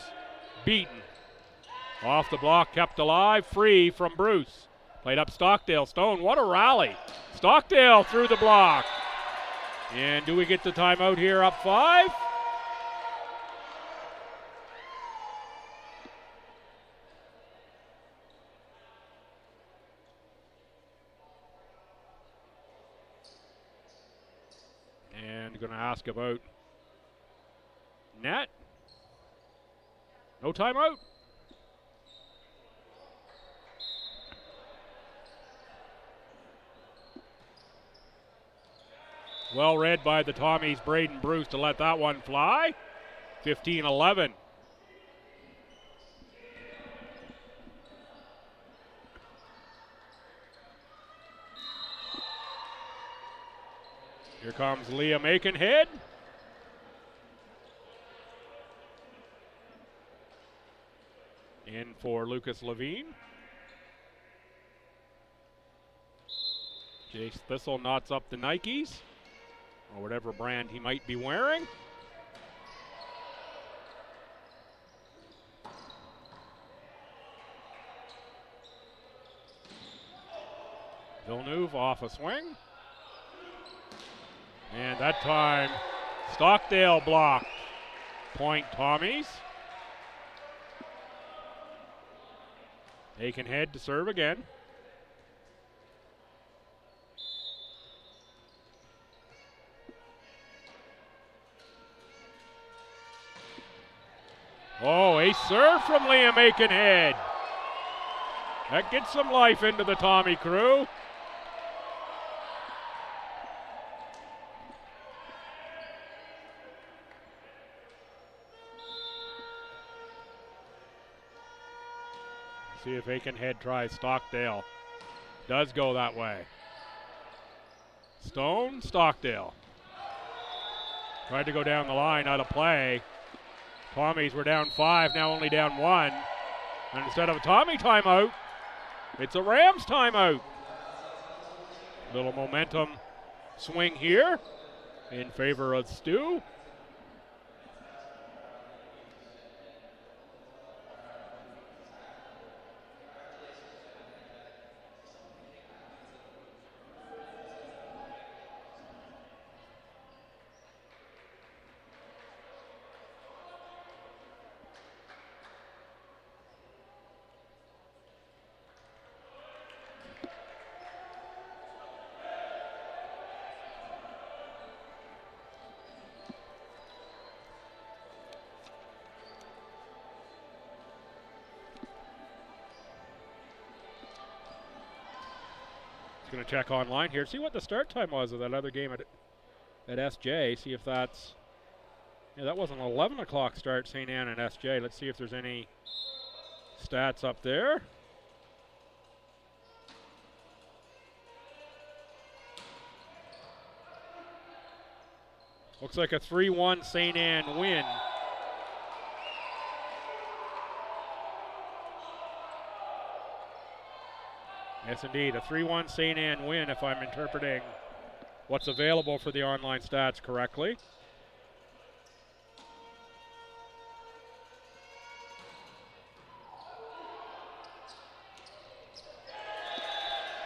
Beaton. Off the block, kept alive, free from Bruce. Played up Stockdale. Stone, what a rally. Stockdale through the block. And do we get the timeout here, up 5? And going to ask about net. No timeout. Well read by the Tommies, Braden Bruce, to let that one fly. 15-11. Here comes Liam Aikenhead. In for Lucas Levine. Jace Thistle knots up the Nikes, or whatever brand he might be wearing. Villeneuve off a swing. And that time, Stockdale blocked. Point Tommies. Aikenhead to serve again. Ace serve from Liam Aikenhead. That gets some life into the Tommy crew. See if Aikenhead tries Stockdale. Does go that way. Stone, Stockdale. Tried to go down the line, out of play. Tommies were down 5, now only down 1. And instead of a Tommy timeout, it's a Rams timeout. Little momentum swing here in favor of STU. Going to check online here, see what the start time was of that other game at SJ, see if that's, yeah, that was an 11 o'clock start, St. Anne and SJ. Let's see if there's any stats up there. Looks like a 3-1 St. Anne win. Yes, indeed, a 3-1 St. Anne win, if I'm interpreting what's available for the online stats correctly.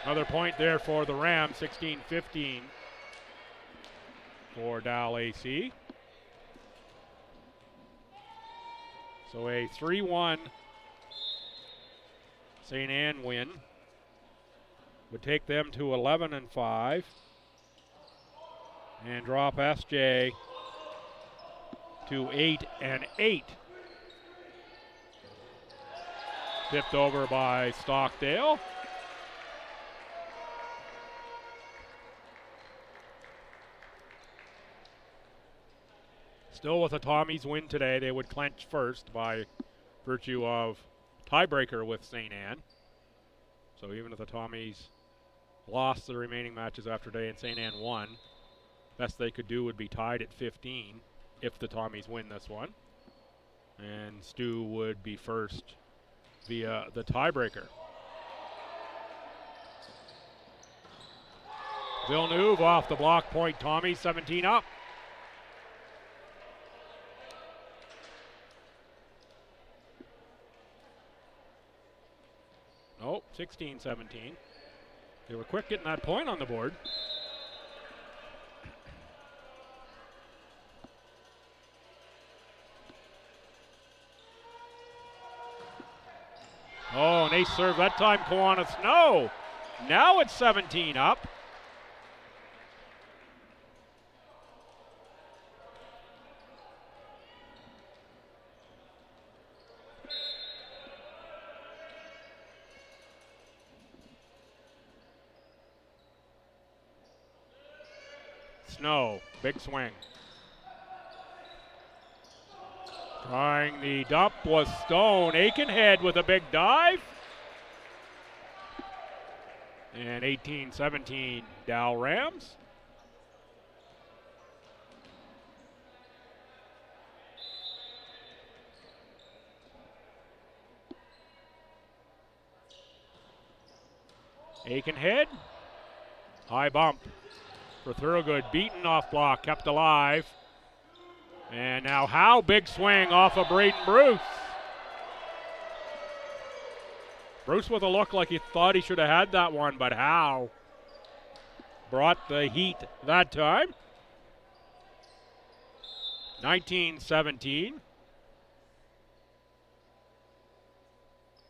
Another point there for the Rams, 16-15 for Dal AC. So a 3-1 St. Anne win would take them to 11-5 and drop SJ to 8-8. Tipped over by Stockdale. Still with a Tommy's win today, they would clinch first by virtue of tiebreaker with St. Anne. So even if the Tommies lost the remaining matches after day and St. Anne won, best they could do would be tied at 15 if the Tommies win this one. And STU would be first via the tiebreaker. Villeneuve off the block point, Tommy 17 up. Oh, 16-17. They were quick getting that point on the board. Oh, an ace serve that time, Kiwanis. No! Now it's 17 up. Snow, big swing. Trying the dump was Stone. Aikenhead with a big dive. And 18-17 Dal Rams. Aikenhead, high bump for Thorogood, beaten off block, kept alive. And now Howe, big swing off of Braden Bruce. Bruce with a look like he thought he should have had that one, but Howe brought the heat that time. 19-17.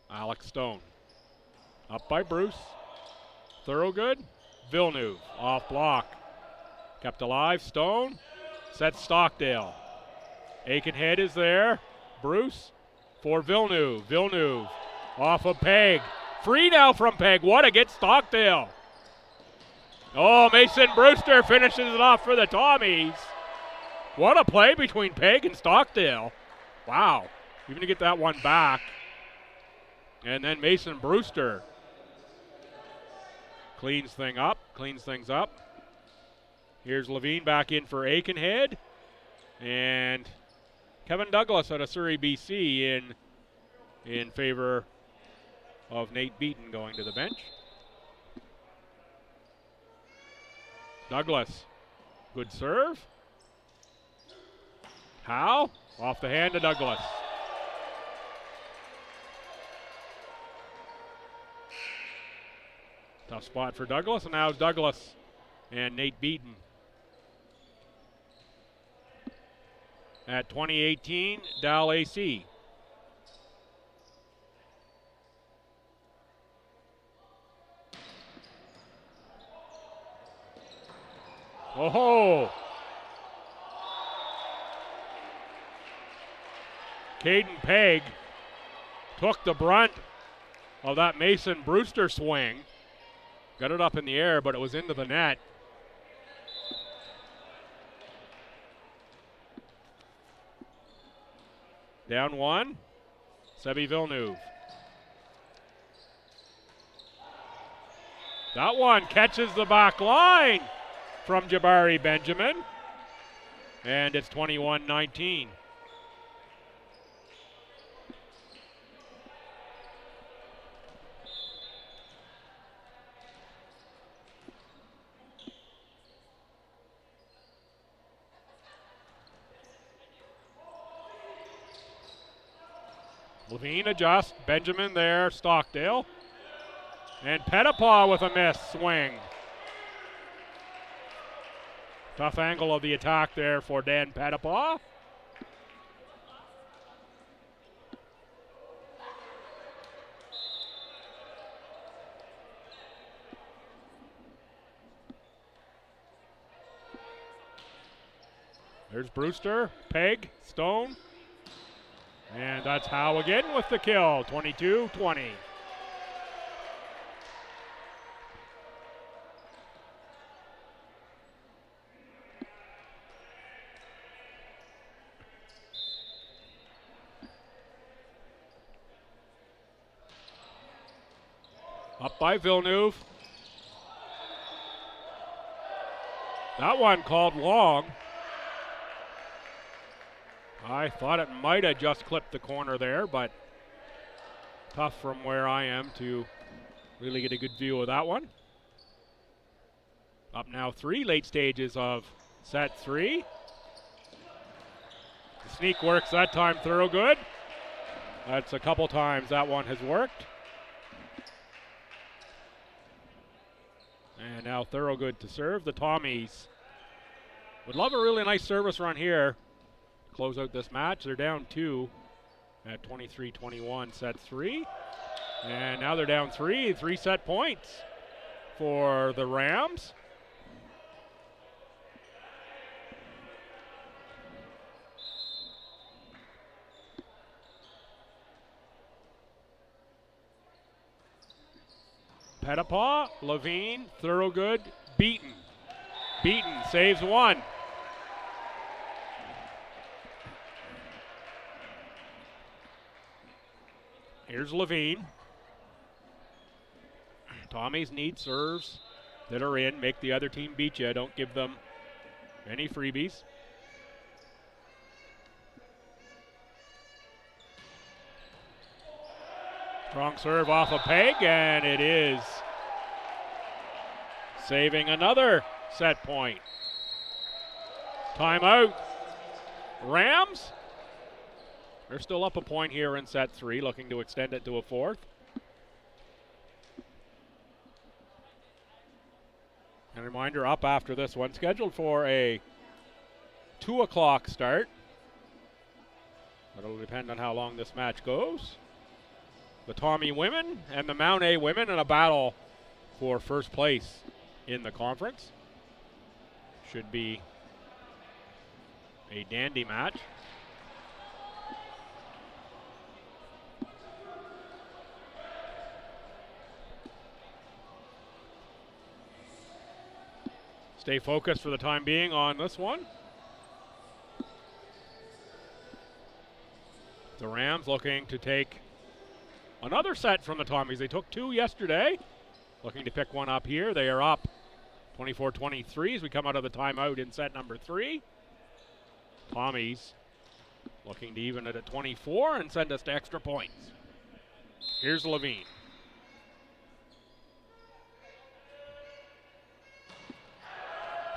Alex Stone. Up by Bruce. Thorogood. Villeneuve off block. Kept alive. Stone. Sets Stockdale. Aikenhead is there. Bruce. for Villeneuve. Villeneuve off of Peg. Free now from Peg. What against Stockdale? Oh, Mason Brewster finishes it off for the Tommies. What a play between Peg and Stockdale. Wow. Even to get that one back. And then Mason Brewster cleans things up. Here's Levine back in for Aikenhead. And Kevin Douglas out of Surrey, BC in favor of Nate Beaton going to the bench. Douglas, good serve. Howe, off the hand of Douglas. Tough spot for Douglas, and now it's Douglas and Nate Beaton. At 2018 Dal AC. Oh! Caden Peg took the brunt of that Mason Brewster swing. Got it up in the air, but it was into the net. Down one, Sebi Villeneuve. That one catches the back line from Jabari Benjamin. And it's 21-19. Levine adjusts, Benjamin there, Stockdale. And Pettipaw with a miss swing. Tough angle of the attack there for Dan Pettipaw. There's Brewster, Peg, Stone. And that's Howe again with the kill, 22-20. Up by Villeneuve. That one called long. I thought it might have just clipped the corner there, but tough from where I am to really get a good view of that one. Up now 3 late stages of set 3. The sneak works that time, Thorogood. That's a couple times that one has worked. And now Thorogood to serve. The Tommies would love a really nice service run here. Close out this match. They're down 2 at 23-21, set 3. And now they're down 3 set points for the Rams. Pettipaw, Levine, Thorogood, Beaton. Beaton saves one. Here's Levine. Tommies need serves that are in. Make the other team beat you. Don't give them any freebies. Strong serve off a Peg, and it is saving another set point. Timeout. Rams. They're still up a point here in set 3, looking to extend it to a 4th. And a reminder, up after this one, scheduled for a 2 o'clock start. It'll depend on how long this match goes. The Tommy women and the Mount A women in a battle for first place in the conference. Should be a dandy match. stay focused for the time being on this one. The Rams looking to take another set from the Tommies. They took 2 yesterday. Looking to pick one up here. They are up 24-23 as we come out of the timeout in set number 3. Tommies looking to even it at 24 and send us to extra points. Here's Levine.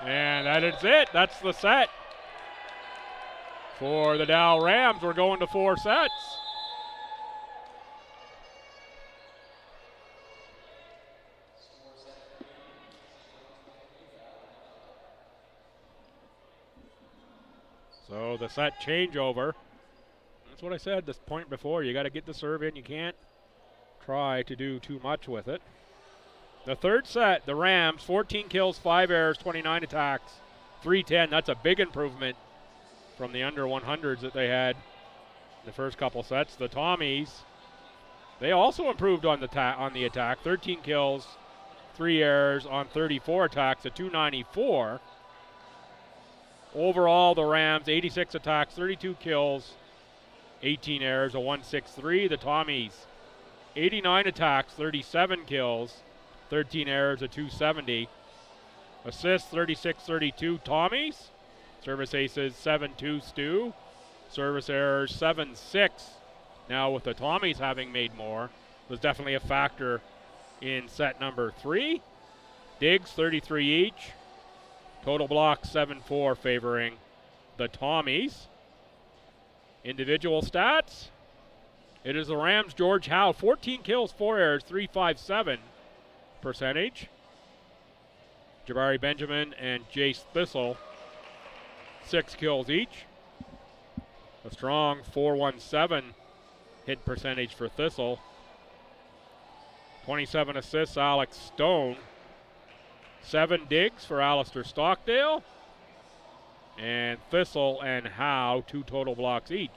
And that is it. That's the set. For the Dow Rams, we're going to 4 sets. So the set changeover. That's what I said this point before. You got to get the serve in. You can't try to do too much with it. The third set, the Rams, 14 kills, 5 errors, 29 attacks, 310. That's a big improvement from the under 100s that they had in the first couple sets. The Tommies, they also improved on the attack. 13 kills, 3 errors on 34 attacks, a 294. Overall, the Rams, 86 attacks, 32 kills, 18 errors, a 163. The Tommies, 89 attacks, 37 kills, 13 errors, a 270. Assists, 36-32 Tommies. Service aces, 7-2 STU. Service errors, 7-6. Now with the Tommies having made more, was definitely a factor in set number 3. Digs, 33 each. Total blocks, 7-4 favoring the Tommies. Individual stats. It is the Rams' George Howe, 14 kills, 4 errors, 357 percentage. Jabari Benjamin and Jace Thistle, 6 kills each. A strong 417 hit percentage for Thistle. 27 assists, Alex Stone. 7 digs for Alistair Stockdale. And Thistle and Howe, 2 total blocks each.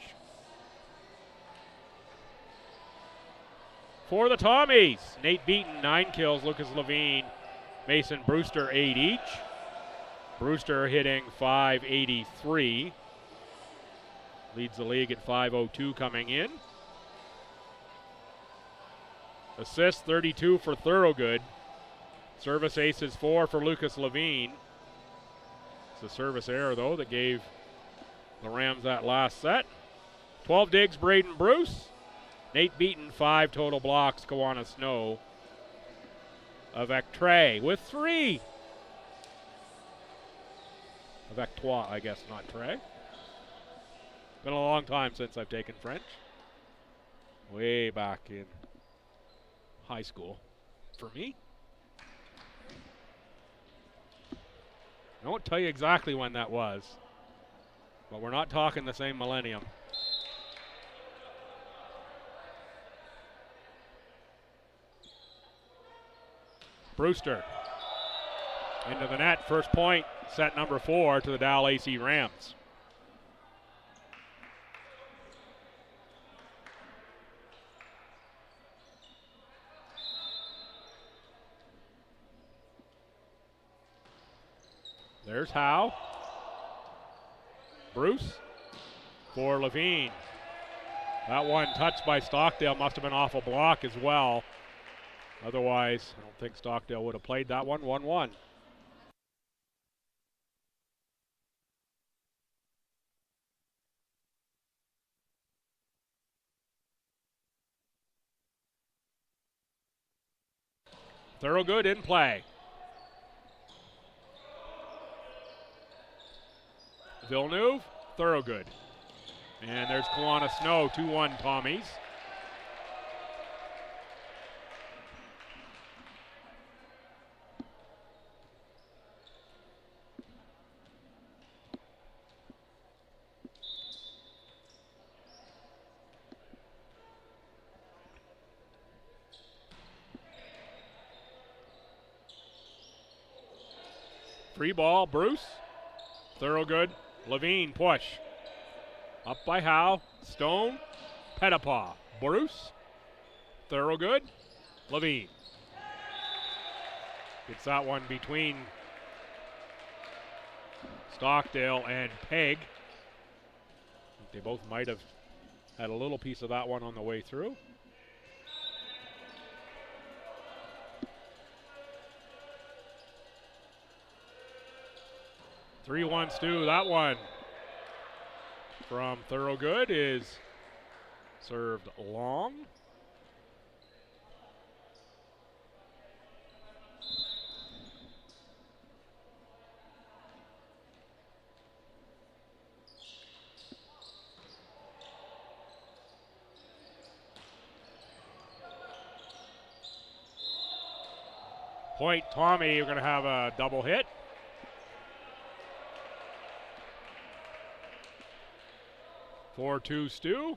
For the Tommies, Nate Beaton, 9 kills, Lucas Levine, Mason Brewster, 8 each. Brewster hitting 583. Leads the league at 502 coming in. Assists, 32 for Thorogood. Service aces, 4 for Lucas Levine. It's a service error, though, that gave the Rams that last set. 12 digs, Braden Bruce. Nate Beaton, 5 total blocks, Kawana Snow. Avec Trey with 3. Avec toi, I guess, not Trey. Been a long time since I've taken French. Way back in high school for me. I won't tell you exactly when that was, but we're not talking the same millennium. Brewster into the net. First point, set number 4 to the Dow AC Rams. There's Howe. Bruce for Levine. That one touched by Stockdale, must have been off a block as well. Otherwise, I don't think Stockdale would have played that one. 1-1. Thorogood in play. Villeneuve, Thorogood. And there's Kawana Snow, 2-1 Tommies. Free ball, Bruce. Thorogood, Levine, push. Up by Howe, Stone, Pettipaw, Bruce, Thorogood, Levine. Gets that one between Stockdale and Peg. They both might have had a little piece of that one on the way through. Three-one Stu. That one from Thorogood is served long. Point Tommy, you're going to have a double hit. For 2 Stu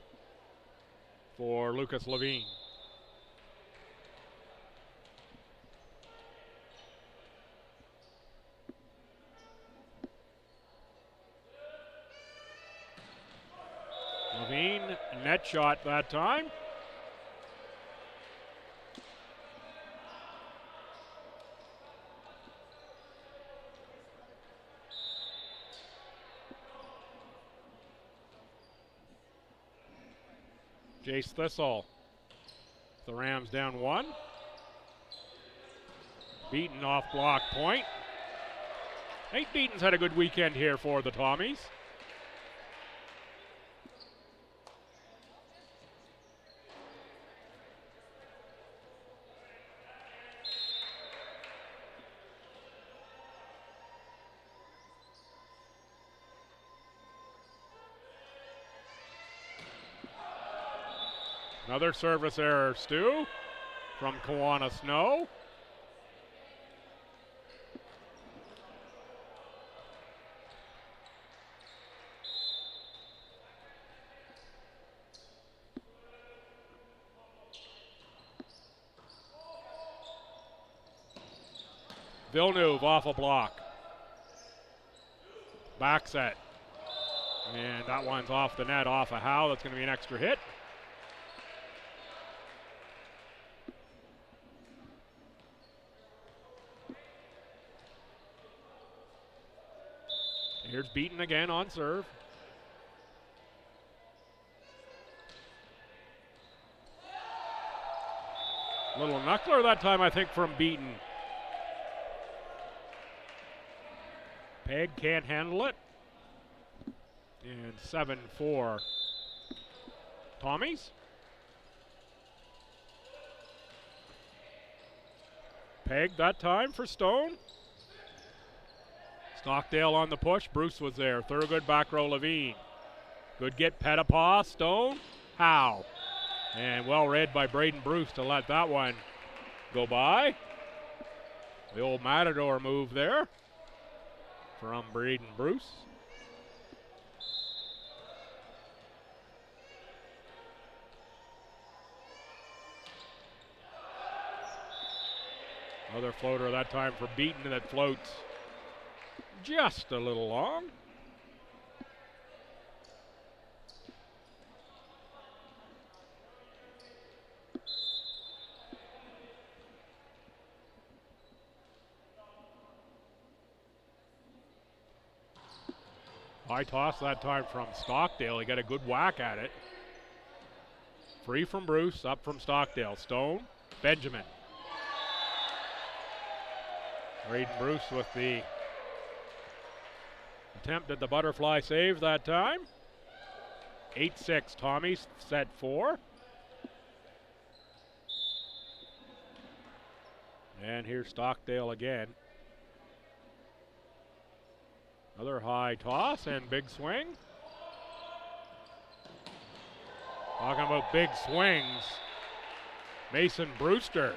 for Lucas Levine. Levine, net shot that time. Jace Thistle. The Rams down 1. Beaton off block point. Nate Beaton's had a good weekend here for the Tommies. Another service error, Stu, from Kawana Snow. Villeneuve off a block. Back set. And that one's off the net, off a Howe. That's going to be an extra hit. Here's Beaton again on serve. Little knuckler that time, I think, from Beaton. Peg can't handle it. And 7-4 Tommies. Peg that time for Stone. Stockdale on the push. Bruce was there. Thorogood back row Levine. Good get Pettipaw. Stone. Howe. And well read by Braden Bruce to let that one go by. The old Matador move there from Braden Bruce. Another floater that time for Beaton that floats just a little long. High toss that time from Stockdale. He got a good whack at it. Free from Bruce, up from Stockdale. Stone, Benjamin. Braden Bruce with the attempt at the butterfly save that time. 8-6, Tommies set 4. And here's Stockdale again. Another high toss and big swing. Talking about big swings, Mason Brewster.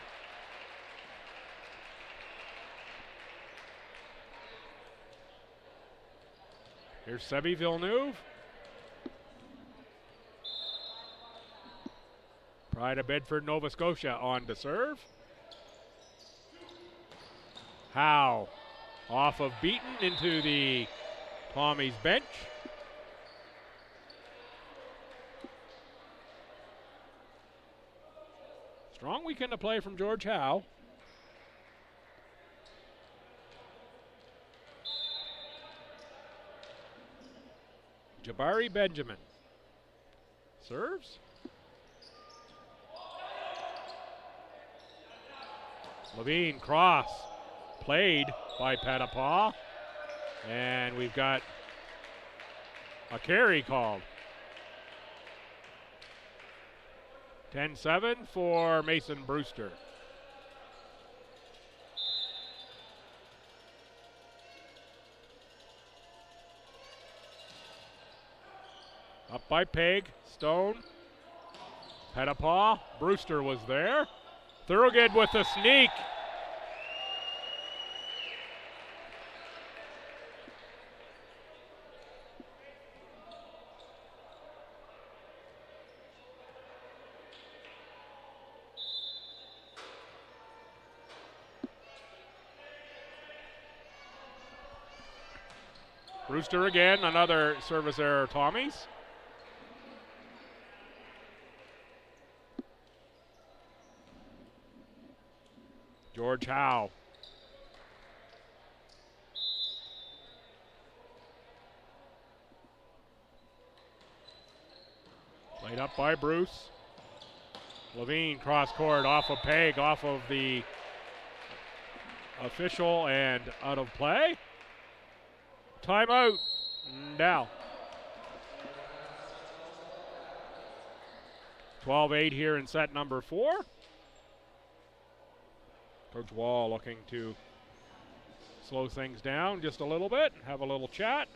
Here's Sebi Villeneuve. Pride of Bedford, Nova Scotia on to serve. Howe off of Beaton into the Tommies bench. Strong weekend of play from George Howe. Jabari Benjamin serves. Levine cross, played by Pettipaw, and we've got a carry called. 10-7 for Mason Brewster. Up by Peg, Stone, Pettipaw, Brewster was there. Thorogood with the sneak. Brewster again, another service error, Tommies. George Howe. Played up by Bruce. Levine cross court off of Peg, off of the official and out of play. Timeout now. 12-8 here in set number 4. Coach Wall looking to slow things down just a little bit, have a little chat.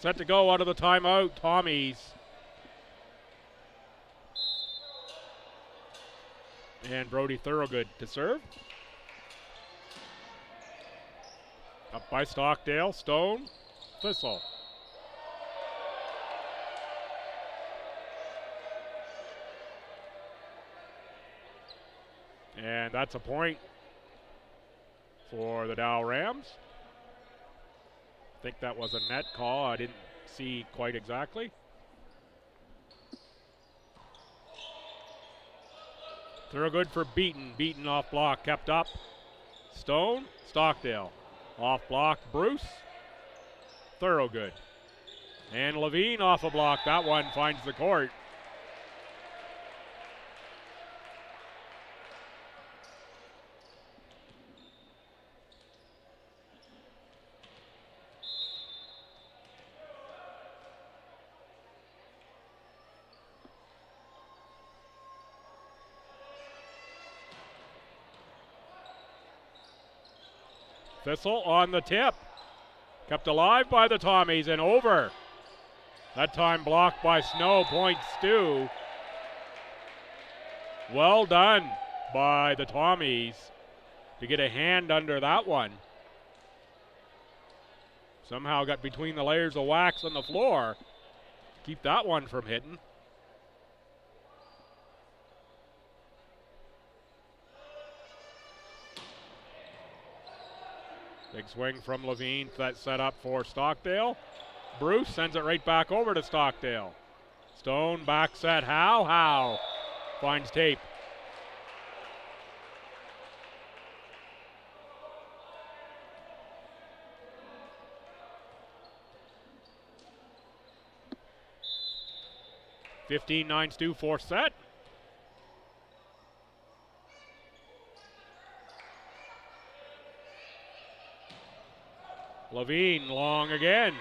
Set to go out of the timeout, Tommies. And Brody Thorogood to serve. Up by Stockdale, Stone, Thistle. And that's a point for the Dow Rams. I think that was a net call. I didn't see quite exactly. Thorogood for Beaton. Beaton off block, kept up. Stone, Stockdale. Off block, Bruce. Thorogood. And Levine off a block. That one finds the court. Thistle on the tip. Kept alive by the Tommies and over. That time blocked by Snow, point Stu. Well done by the Tommies to get a hand under that one. Somehow got between the layers of wax on the floor. Keep that one from hitting. Big swing from Levine, that set up for Stockdale. Bruce sends it right back over to Stockdale. Stone back set, Howe finds tape. (15-9 Stu, fourth set). Levine long again.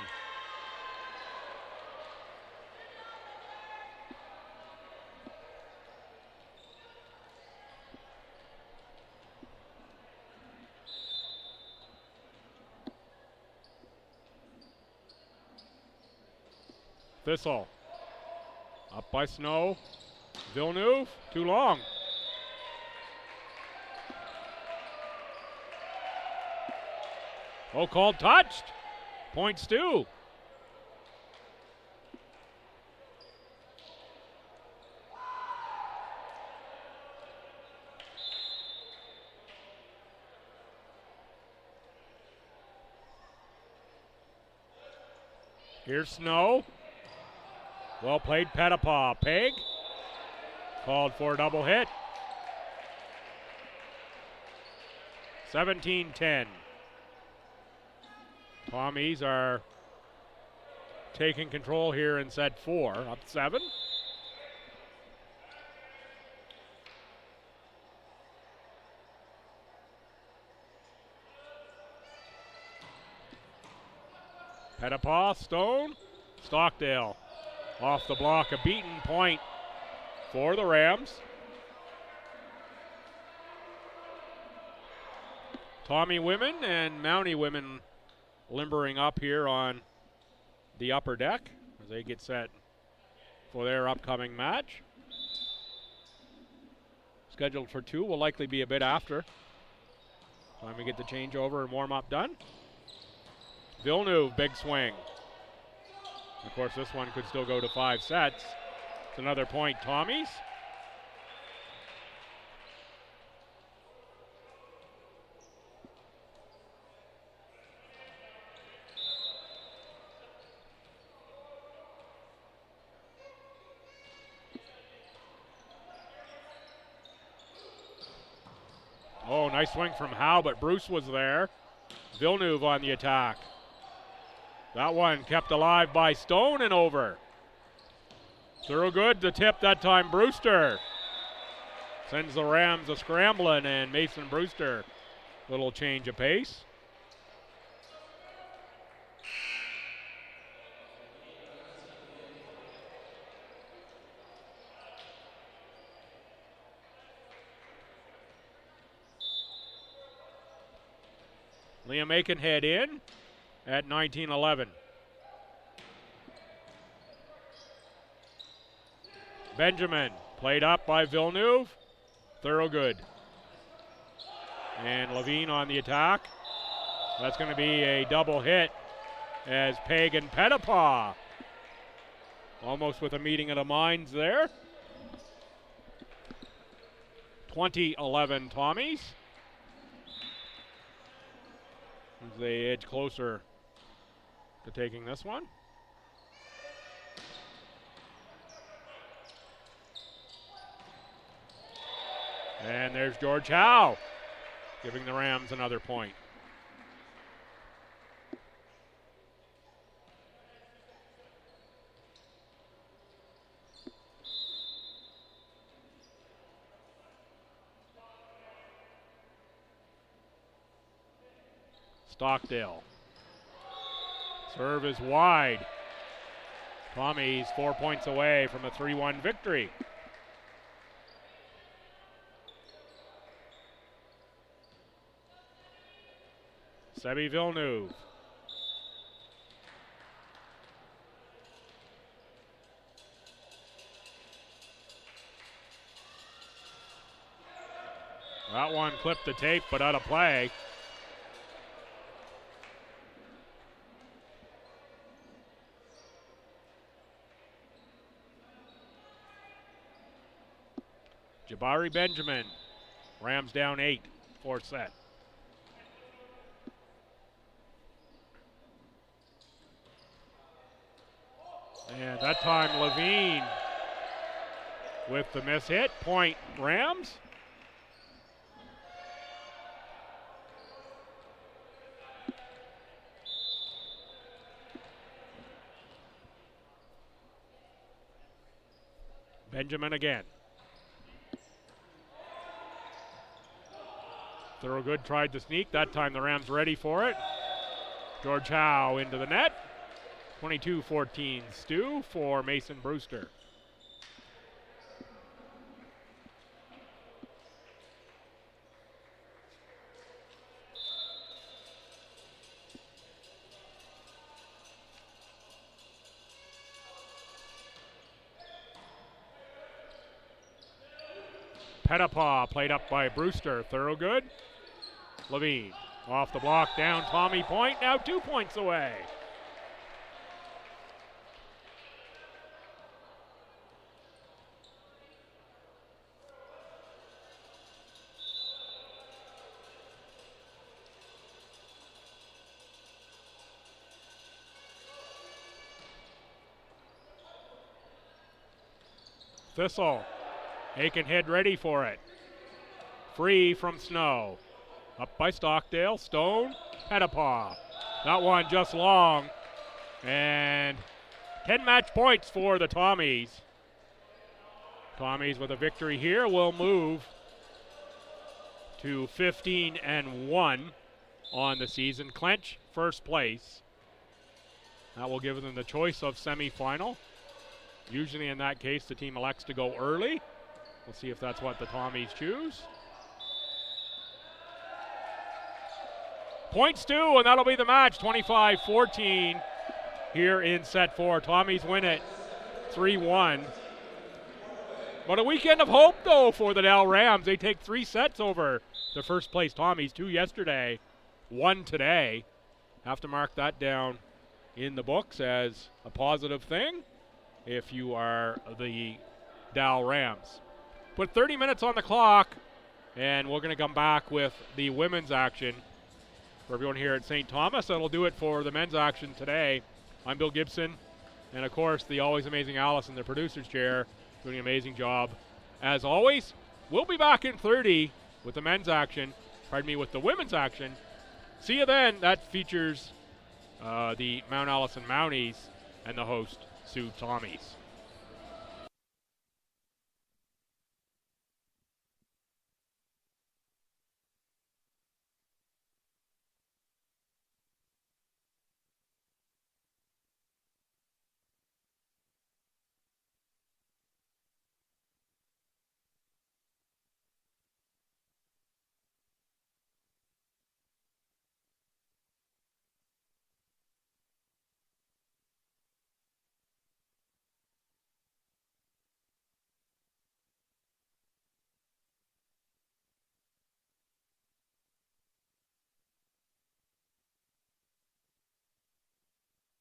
Thistle. Up by Snow. Villeneuve, too long. Oh, called touched. Point STU. Here's Snow. Well played, Pettipaw. Peg called for a double hit. 17-10. Tommies are taking control here in set 4, up 7. Pettipaw, Stone, Stockdale. Off the block, a beaten point for the Rams. Tommy women and Mountie women limbering up here on the upper deck as they get set for their upcoming match. Scheduled for 2, will likely be a bit after. Time we get the changeover and warm-up done. Villeneuve, big swing. Of course, this one could still go to 5 sets. It's another point, Tommies. Oh, nice swing from Howe, but Bruce was there. Villeneuve on the attack. That one kept alive by Stone and over. Thorogood, the tip that time, Brewster. Sends the Rams a scrambling, and Mason Brewster, little change of pace. Liam Aikenhead in at 19-11. Benjamin played up by Villeneuve. Thorogood. And Levine on the attack. That's going to be a double hit as Peg and Pettipaw. Almost with a meeting of the minds there. 20-11 Tommies. As they edge closer to taking this one. And there's George Howe, giving the Rams another point. Stockdale. Serve is wide. Tommy's 4 points away from a 3-1 victory. Sebi Villeneuve. That one clipped the tape, but out of play. Jabari Benjamin. Rams down 8, fourth set. And that time Levine with the miss hit. Point Rams. Benjamin again. Thorogood tried to sneak. That time the Rams ready for it. George Howe into the net. 22-14 STU for Mason Brewster. Pettipaw played up by Brewster. Thorogood. Levine off the block, down Tommy Point, now 2 points away. Thistle. Aikenhead ready for it. Free from Snow. Up by Stockdale. Stone. Pettipaw. That one just long. And 10 match points for the Tommies. Tommies with a victory here will move to 15-1 on the season. Clench first place. That will give them the choice of semifinal. Usually in that case, the team elects to go early. We'll see if that's what the Tommies choose. Points two, and that'll be the match. 25-14 here in set four. Tommies win it 3-1. But a weekend of hope, though, for the Dell Rams. They take 3 sets over the first place Tommies. 2 yesterday, 1 today. Have to mark that down in the books as a positive thing if you are the Dell Rams. Put 30 minutes on the clock, and we're going to come back with the women's action for everyone here at St. Thomas. That'll do it for the men's action today. I'm Bill Gibson, and of course the always amazing Alice in the producer's chair, doing an amazing job as always. We'll be back in 30 with the men's action, with the women's action. See you then. That features the Mount Allison Mounties and the host, Sue Tommies.